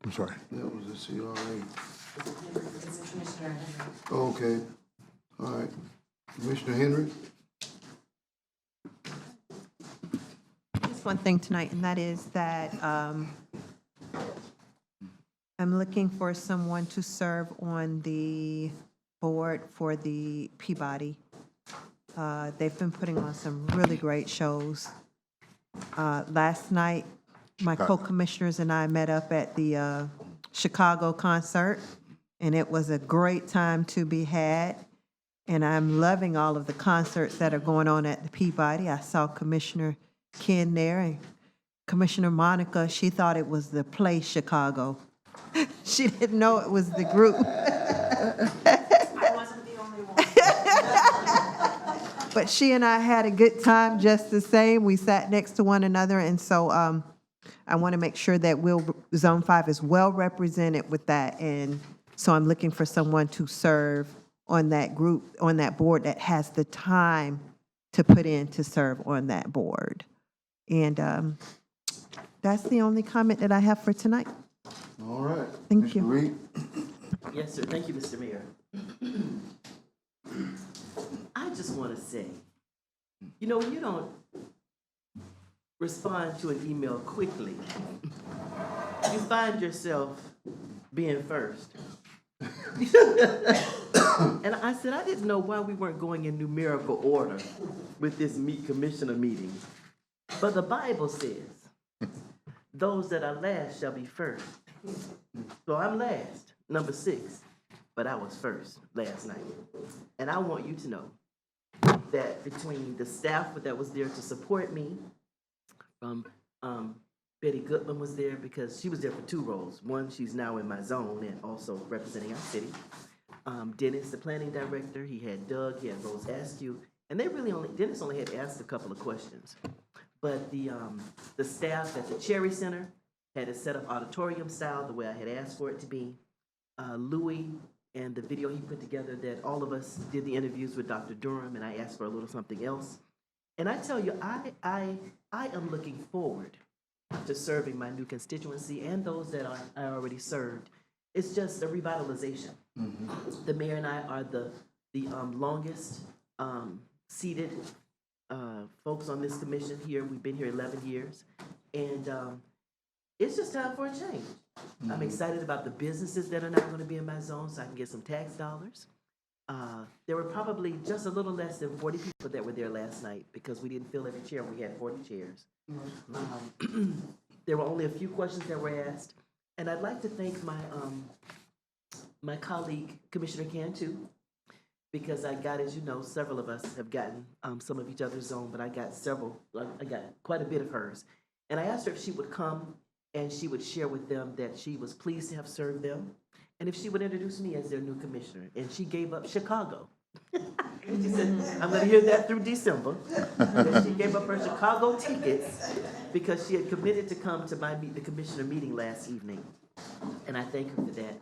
I'm sorry. that was the CRA. Okay. All right. Commissioner Henry? one thing tonight, and that is that I'm looking for someone to serve on the board for the Peabody. They've been putting on some really great shows. Last night, my co-commissioners and I met up at the Chicago concert, and it was a great time to be had. And I'm loving all of the concerts that are going on at the Peabody. I saw Commissioner Ken there, and Commissioner Monica, she thought it was the play Chicago. She didn't know it was the group. I wasn't the only one. But she and I had a good time just the same. We sat next to one another, and so I want to make sure that Zone 5 is well represented with that. And so I'm looking for someone to serve on that group, on that board, that has the time to put in to serve on that board. And that's the only comment that I have for tonight. All right. Thank you. Mr. Reed? Yes, sir. Thank you, Mr. Mayor. I just want to say, you know, when you don't respond to an email quickly, you find yourself being first. And I said, I didn't know why we weren't going in numerical order with this commissioner meeting. But the Bible says, those that are last shall be first. So I'm last, number 6, but I was first last night. And I want you to know that between the staff that was there to support me, Betty Goodman was there because she was there for 2 roles. One, she's now in my zone and also representing our city. Dennis, the planning director, he had Doug, he had Rose Askew, and Dennis only had asked a couple of questions. But the staff at the Cherry Center had it set up auditorium style, the way I had asked for it to be. Louis and the video he put together that all of us did the interviews with Dr. Durham, and I asked for a little something else. And I tell you, I am looking forward to serving my new constituency and those that I already served. It's just a revitalization. Mm-hmm. The mayor and I are the longest seated folks on this commission here. We've been here 11 years. And it's just time for a change. Mm-hmm. I'm excited about the businesses that are now going to be in my zone so I can get some tax dollars. There were probably just a little less than 40 people that were there last night because we didn't fill every chair. We had 40 chairs. There were only a few questions that were asked. And I'd like to thank my colleague, Commissioner Cantu, because I got, as you know, several of us have gotten some of each other's zone, but I got quite a bit of hers. And I asked her if she would come and she would share with them that she was pleased to have served them, and if she would introduce me as their new commissioner. And she gave up Chicago. She said, I'm going to hear that through December. And she gave up her Chicago tickets because she had committed to come to my Meet the Commissioner meeting last evening. And I thank her for that.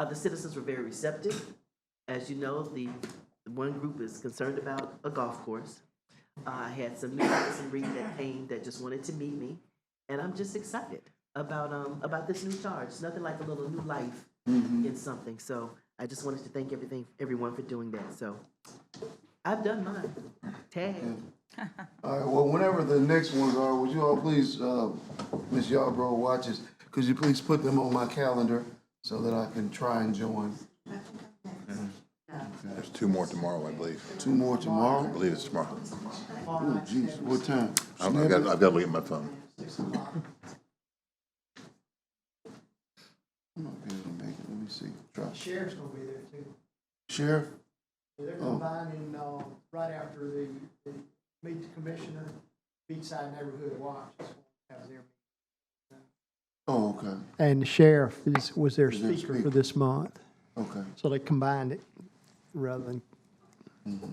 The citizens were very receptive. As you know, the one group is concerned about a golf course. I had some new citizenry that came that just wanted to meet me. And I'm just excited about this new charge. It's nothing like a little new life in something. So I just wanted to thank everyone for doing that. So I've done mine. Tag. All right, well, whenever the next ones are, would you all please, Ms. Yarbrough watches, could you please put them on my calendar so that I can try and join? There's 2 more tomorrow, I believe. 2 more tomorrow? I believe it's tomorrow. Oh, jeez, what time? I've got to look at my phone. I'm not be able to make it. Let me see. Try. Sheriff's gonna be there too. Sheriff? They're combining, right after the Meet the Commissioner, Beachside Neighborhood Watch. Has their Oh, okay. And the sheriff was their Is their speaker speaker. for this month. Okay. So they combined it rather than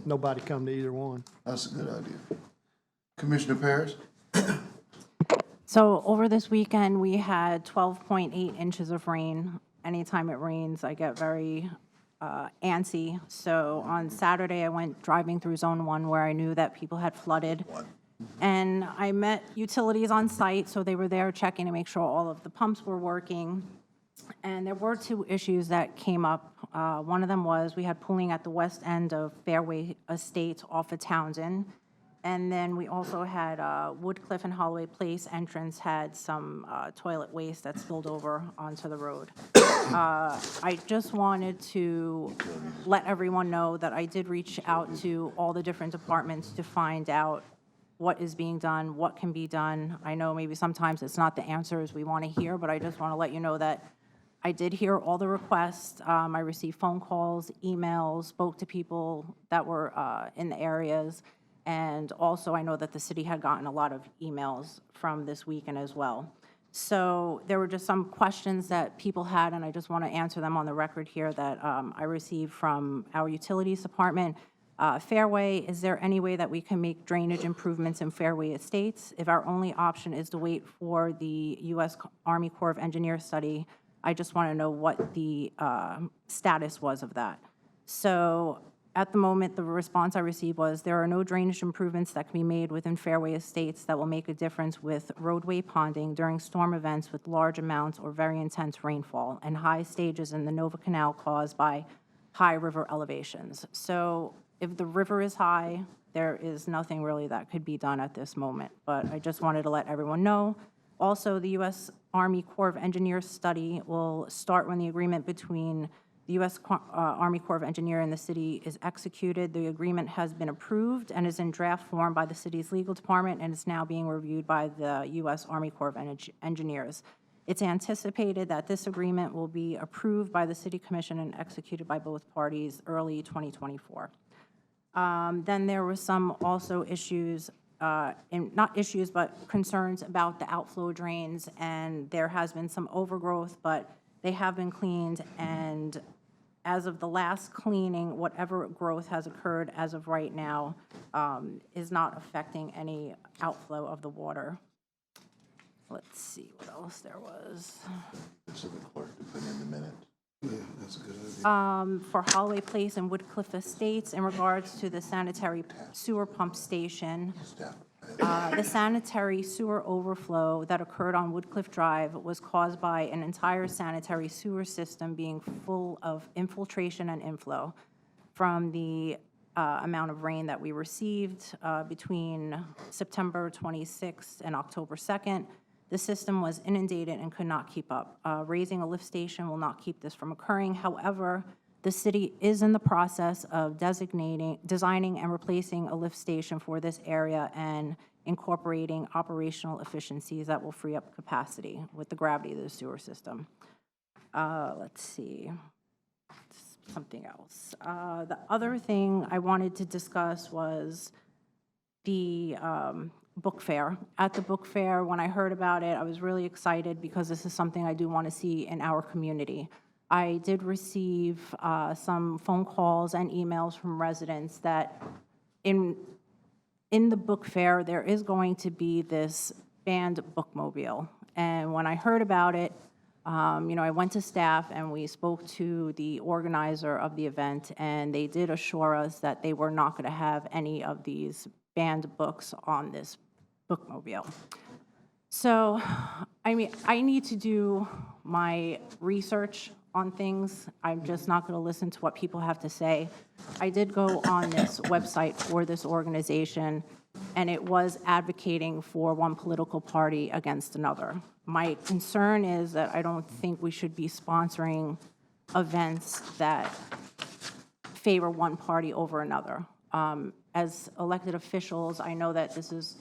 nobody come to either one. That's a good idea. Commissioner Parrish? So over this weekend, we had 12.8 inches of rain. Anytime it rains, I get very antsy. So on Saturday, I went driving through Zone 1 where I knew that people had flooded. And I met utilities on site, so they were there checking to make sure all of the pumps were working. And there were 2 issues that came up. One of them was we had pooling at the west end of Fairway Estates off of Townsend. And then we also had Woodcliff and Holloway Place entrance had some toilet waste that spilled over onto the road. I just wanted to let everyone know that I did reach out to all the different departments to find out what is being done, what can be done. I know maybe sometimes it's not the answers we want to hear, but I just want to let you know that I did hear all the requests. I received phone calls, emails, spoke to people that were in the areas. And also, I know that the city had gotten a lot of emails from this weekend as well. So there were just some questions that people had, and I just want to answer them on the record here that I received from our utilities department. Fairway, is there any way that we can make drainage improvements in Fairway Estates? If our only option is to wait for the U.S. Army Corps of Engineers study, I just want to know what the status was of that. So at the moment, the response I received was there are no drainage improvements that can be made within Fairway Estates that will make a difference with roadway ponding during storm events with large amounts or very intense rainfall and high stages in the Nova Canal caused by high river elevations. So if the river is high, there is nothing really that could be done at this moment. But I just wanted to let everyone know. Also, the U.S. Army Corps of Engineers study will start when the agreement between the U.S. Army Corps of Engineers and the city is executed. The agreement has been approved and is in draft form by the city's legal department and is now being reviewed by the U.S. Army Corps of Engineers. It's anticipated that this agreement will be approved by the City Commission and executed by both parties early 2024. Then there were some also issues, not issues, but concerns about the outflow drains, and there has been some overgrowth, but they have been cleaned, and as of the last cleaning, whatever growth has occurred as of right now is not affecting any outflow of the water. Let's see what else there was. This is the clerk to put in the minutes. Yeah, that's a good idea. For Holloway Place and Woodcliff Estates, in regards to the sanitary sewer pump station, the sanitary sewer overflow that occurred on Woodcliff Drive was caused by an entire sanitary sewer system being full of infiltration and inflow from the amount of rain that we received between September 26th and October 2nd. The system was inundated and could not keep up. Raising a lift station will not keep this from occurring. However, the city is in the process of designing and replacing a lift station for this area and incorporating operational efficiencies that will free up capacity with the gravity of the sewer system. Let's see, something else. The other thing I wanted to discuss was the book fair. At the book fair, when I heard about it, I was really excited because this is something I do want to see in our community. I did receive some phone calls and emails from residents that in the book fair, there is going to be this banned bookmobile. And when I heard about it, I went to staff and we spoke to the organizer of the event, and they did assure us that they were not going to have any of these banned books on this bookmobile. So, I need to do my research on things. I'm just not going to listen to what people have to say. I did go on this website for this organization, and it was advocating for one political party against another. My concern is that I don't think we should be sponsoring events that favor one party over another. As elected officials, I know that this is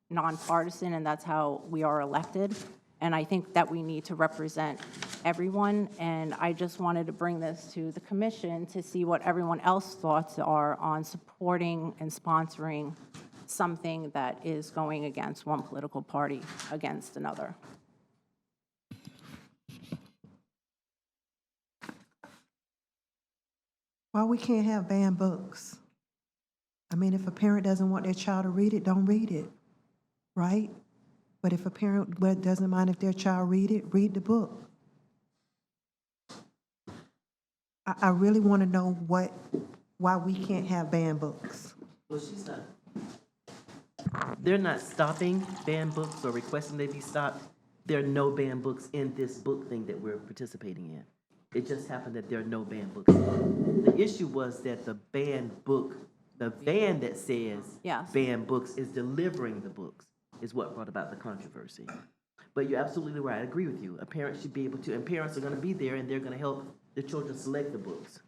nonpartisan and that's how we are elected. And I think that we need to represent everyone. And I just wanted to bring this to the commission to see what everyone else's thoughts are on supporting and sponsoring something that is going against one political party against another. Why we can't have banned books? I mean, if a parent doesn't want their child to read it, don't read it, right? But if a parent doesn't mind if their child read it, read the book. I really want to know why we can't have banned books. Well, she's not. They're not stopping banned books or requesting they be stopped. There are no banned books in this book thing that we're participating in. It just happened that there are no banned books. The issue was that the The van that says Yes. ban books is delivering the books, is what brought about the controversy. But you're absolutely right, I agree with you. A parent should be able to, and parents are gonna be there and they're gonna help the children select the books.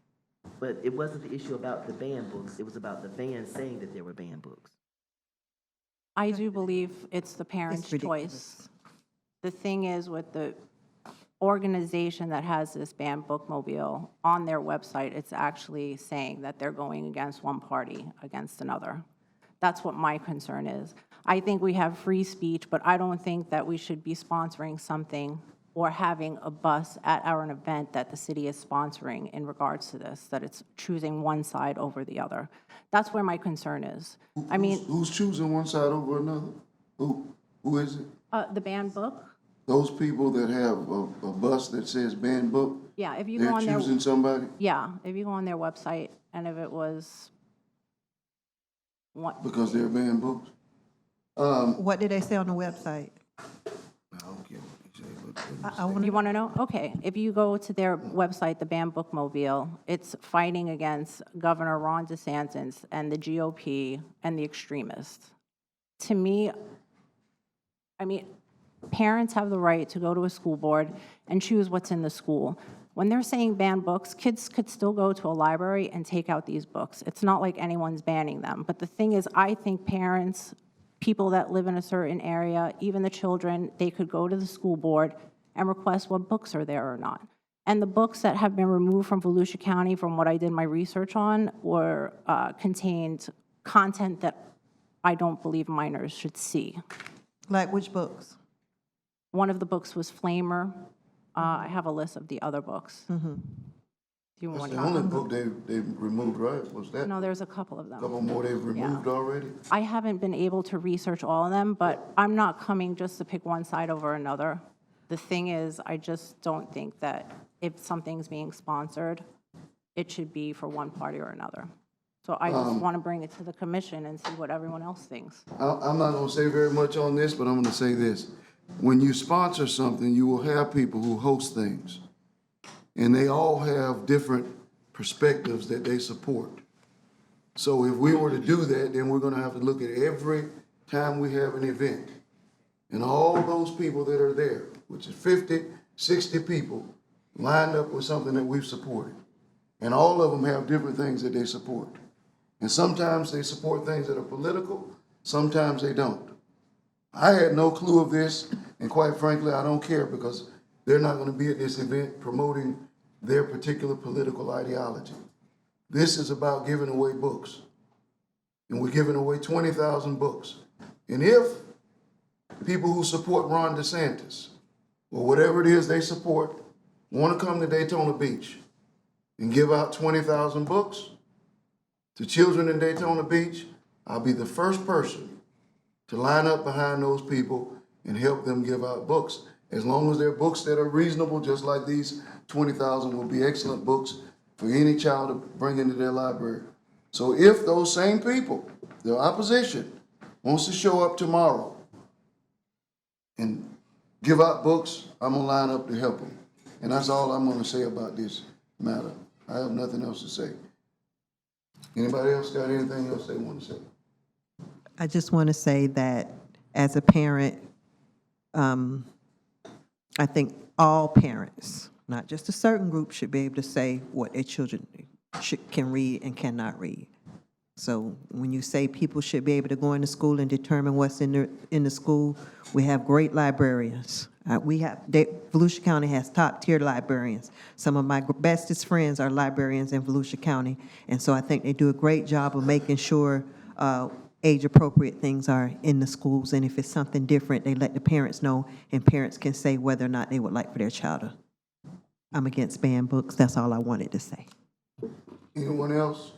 But it wasn't the issue about the banned books, it was about the van saying that there were banned books. I do believe it's the parent's ridiculous. choice. The thing is, with the organization that has this banned bookmobile, on their website, it's actually saying that they're going against one party, against another. That's what my concern is. I think we have free speech, but I don't think that we should be sponsoring something or having a bus at our event that the city is sponsoring in regards to this, that it's choosing one side over the other. That's where my concern is. I mean, Who's choosing one side over another? Who is it? the banned book, Those people that have a bus that says banned book, yeah, if you go they're on their, choosing somebody? yeah, if you go on their website, and if it was what, Because they're banned books? What did they say on the website? I don't care what they say, but. I want you want to know? Okay, if you go to their website, the Banned Bookmobile, it's fighting against Governor Ron DeSantis and the GOP and the extremists. To me, I mean, parents have the right to go to a school board and choose what's in the school. When they're saying ban books, kids could still go to a library and take out these books. It's not like anyone's banning them. But the thing is, I think parents, people that live in a certain area, even the children, they could go to the school board and request what books are there or not. And the books that have been removed from Volusia County, from what I did my research on, were contained content that I don't believe minors should see. Like which books? One of the books was Flamer. I have a list of the other books. Do you That's want the to? only book they removed, right? Was that? No, there's a couple of them. Couple more they've removed already? I haven't been able to research all of them, but I'm not coming just to pick one side over another. The thing is, I just don't think that if something's being sponsored, it should be for one party or another. So I just want to bring it to the commission and see what everyone else thinks. I'm not gonna say very much on this, but I'm gonna say this. When you sponsor something, you will have people who host things. And they all have different perspectives that they support. So if we were to do that, then we're gonna have to look at every time we have an event. And all those people that are there, which is 50, 60 people, lined up with something that we've supported. And all of them have different things that they support. And sometimes they support things that are political, sometimes they don't. I had no clue of this, and quite frankly, I don't care because they're not gonna be at this event promoting their particular political ideology. This is about giving away books. And we're giving away 20,000 books. And if people who support Ron DeSantis, or whatever it is they support, wanna come to Daytona Beach and give out 20,000 books to children in Daytona Beach, I'll be the first person to line up behind those people and help them give out books. As long as they're books that are reasonable, just like these 20,000 will be excellent books for any child to bring into their library. So if those same people, the opposition, wants to show up tomorrow and give out books, I'm gonna line up to help them. And that's all I'm gonna say about this matter. I have nothing else to say. Anybody else got anything else they want to say? I just want to say that as a parent, I think all parents, not just a certain group, should be able to say what their children can read and cannot read. So when you say people should be able to go into school and determine what's in the school, we have great librarians. Volusia County has top-tier librarians. Some of my bestest friends are librarians in Volusia County, and so I think they do a great job of making sure age-appropriate things are in the schools, and if it's something different, they let the parents know, and parents can say whether or not they would like for their child to. I'm against banned books. That's all I wanted to say. Anyone else?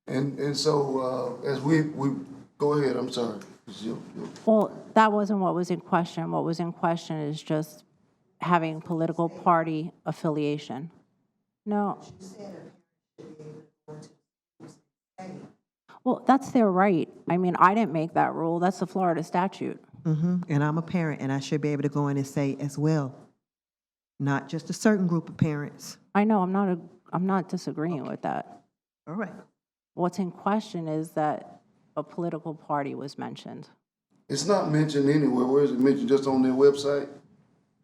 And so as we go ahead, I'm sorry. Well, that wasn't what was in question. What was in question is just having political party affiliation. No. Well, that's their right. I mean, I didn't make that rule. That's the Florida statute. And I'm a parent, and I should be able to go in and say as well, not just a certain group of parents. I know, I'm not disagreeing with that. All right. What's in question is that a political party was mentioned. It's not mentioned anywhere. Where is it mentioned? Just on their website?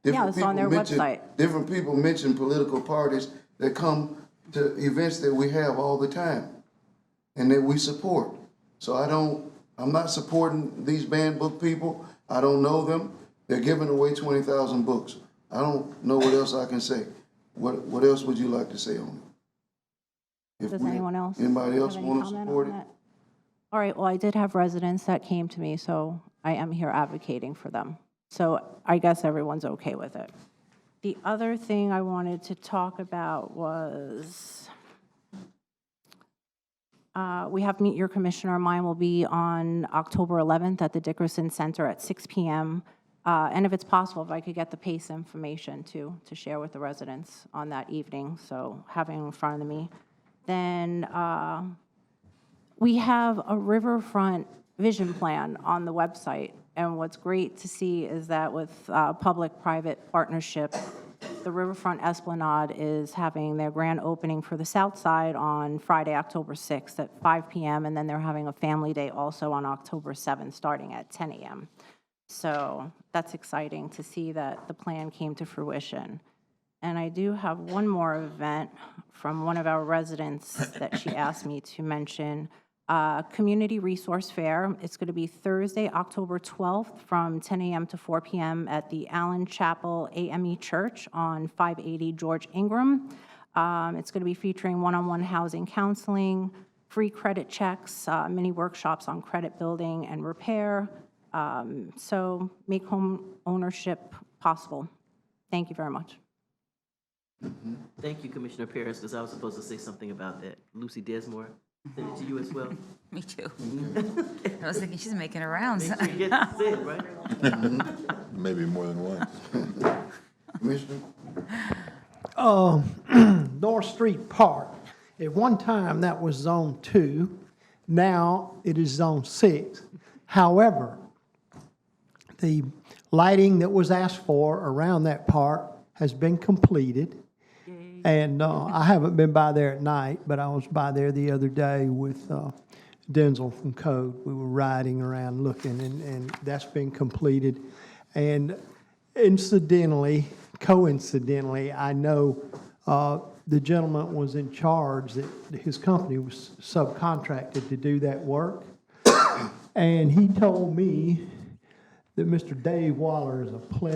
Yeah, it's on their website. Different people mention political parties that come to events that we have all the time and that we support. So I'm not supporting these banned book people. I don't know them. They're giving away 20,000 books. I don't know what else I can say. What else would you like to say on it? Does anyone else? Anybody else have any want to comment support on it? that? All right, well, I did have residents that came to me, so I am here advocating for them. So I guess everyone's okay with it. The other thing I wanted to talk about was, we have Meet Your Commissioner. Mine will be on October 11th at the Dickerson Center at 6 p.m. And if it's possible, if I could get the PACE information to share with the residents on that evening, so having it in front of me. Then we have a riverfront vision plan on the website. And what's great to see is that with public-private partnership, the Riverfront Esplanade is having their grand opening for the South Side on Friday, October 6th at 5 p.m. And then they're having a family day also on October 7th, starting at 10 a.m. So that's exciting to see that the plan came to fruition. And I do have one more event from one of our residents that she asked me to mention. Community Resource Fair. It's going to be Thursday, October 12th from 10 a.m. to 4 p.m. at the Allen Chapel AME Church on 580 George Ingram. It's going to be featuring one-on-one housing counseling, free credit checks, mini workshops on credit building and repair. So make home ownership possible. Thank you very much. Thank you, Commissioner Paris, because I was supposed to say something about that. Lucy Desmore, send it to you as well. Me too. I was thinking she's making her rounds. Make sure you get it said, right? Maybe more than one. Commissioner? North Street Park. At one time, that was Zone 2. Now, it is Zone 6. However, the lighting that was asked for around that park has been completed. And I haven't been by there at night, but I was by there the other day with Denzel from Code. We were riding around looking, and that's been completed. And coincidentally, I know the gentleman was in charge, that his company was subcontracted to do that work. And he told me that Mr. Dave Waller is a pleasant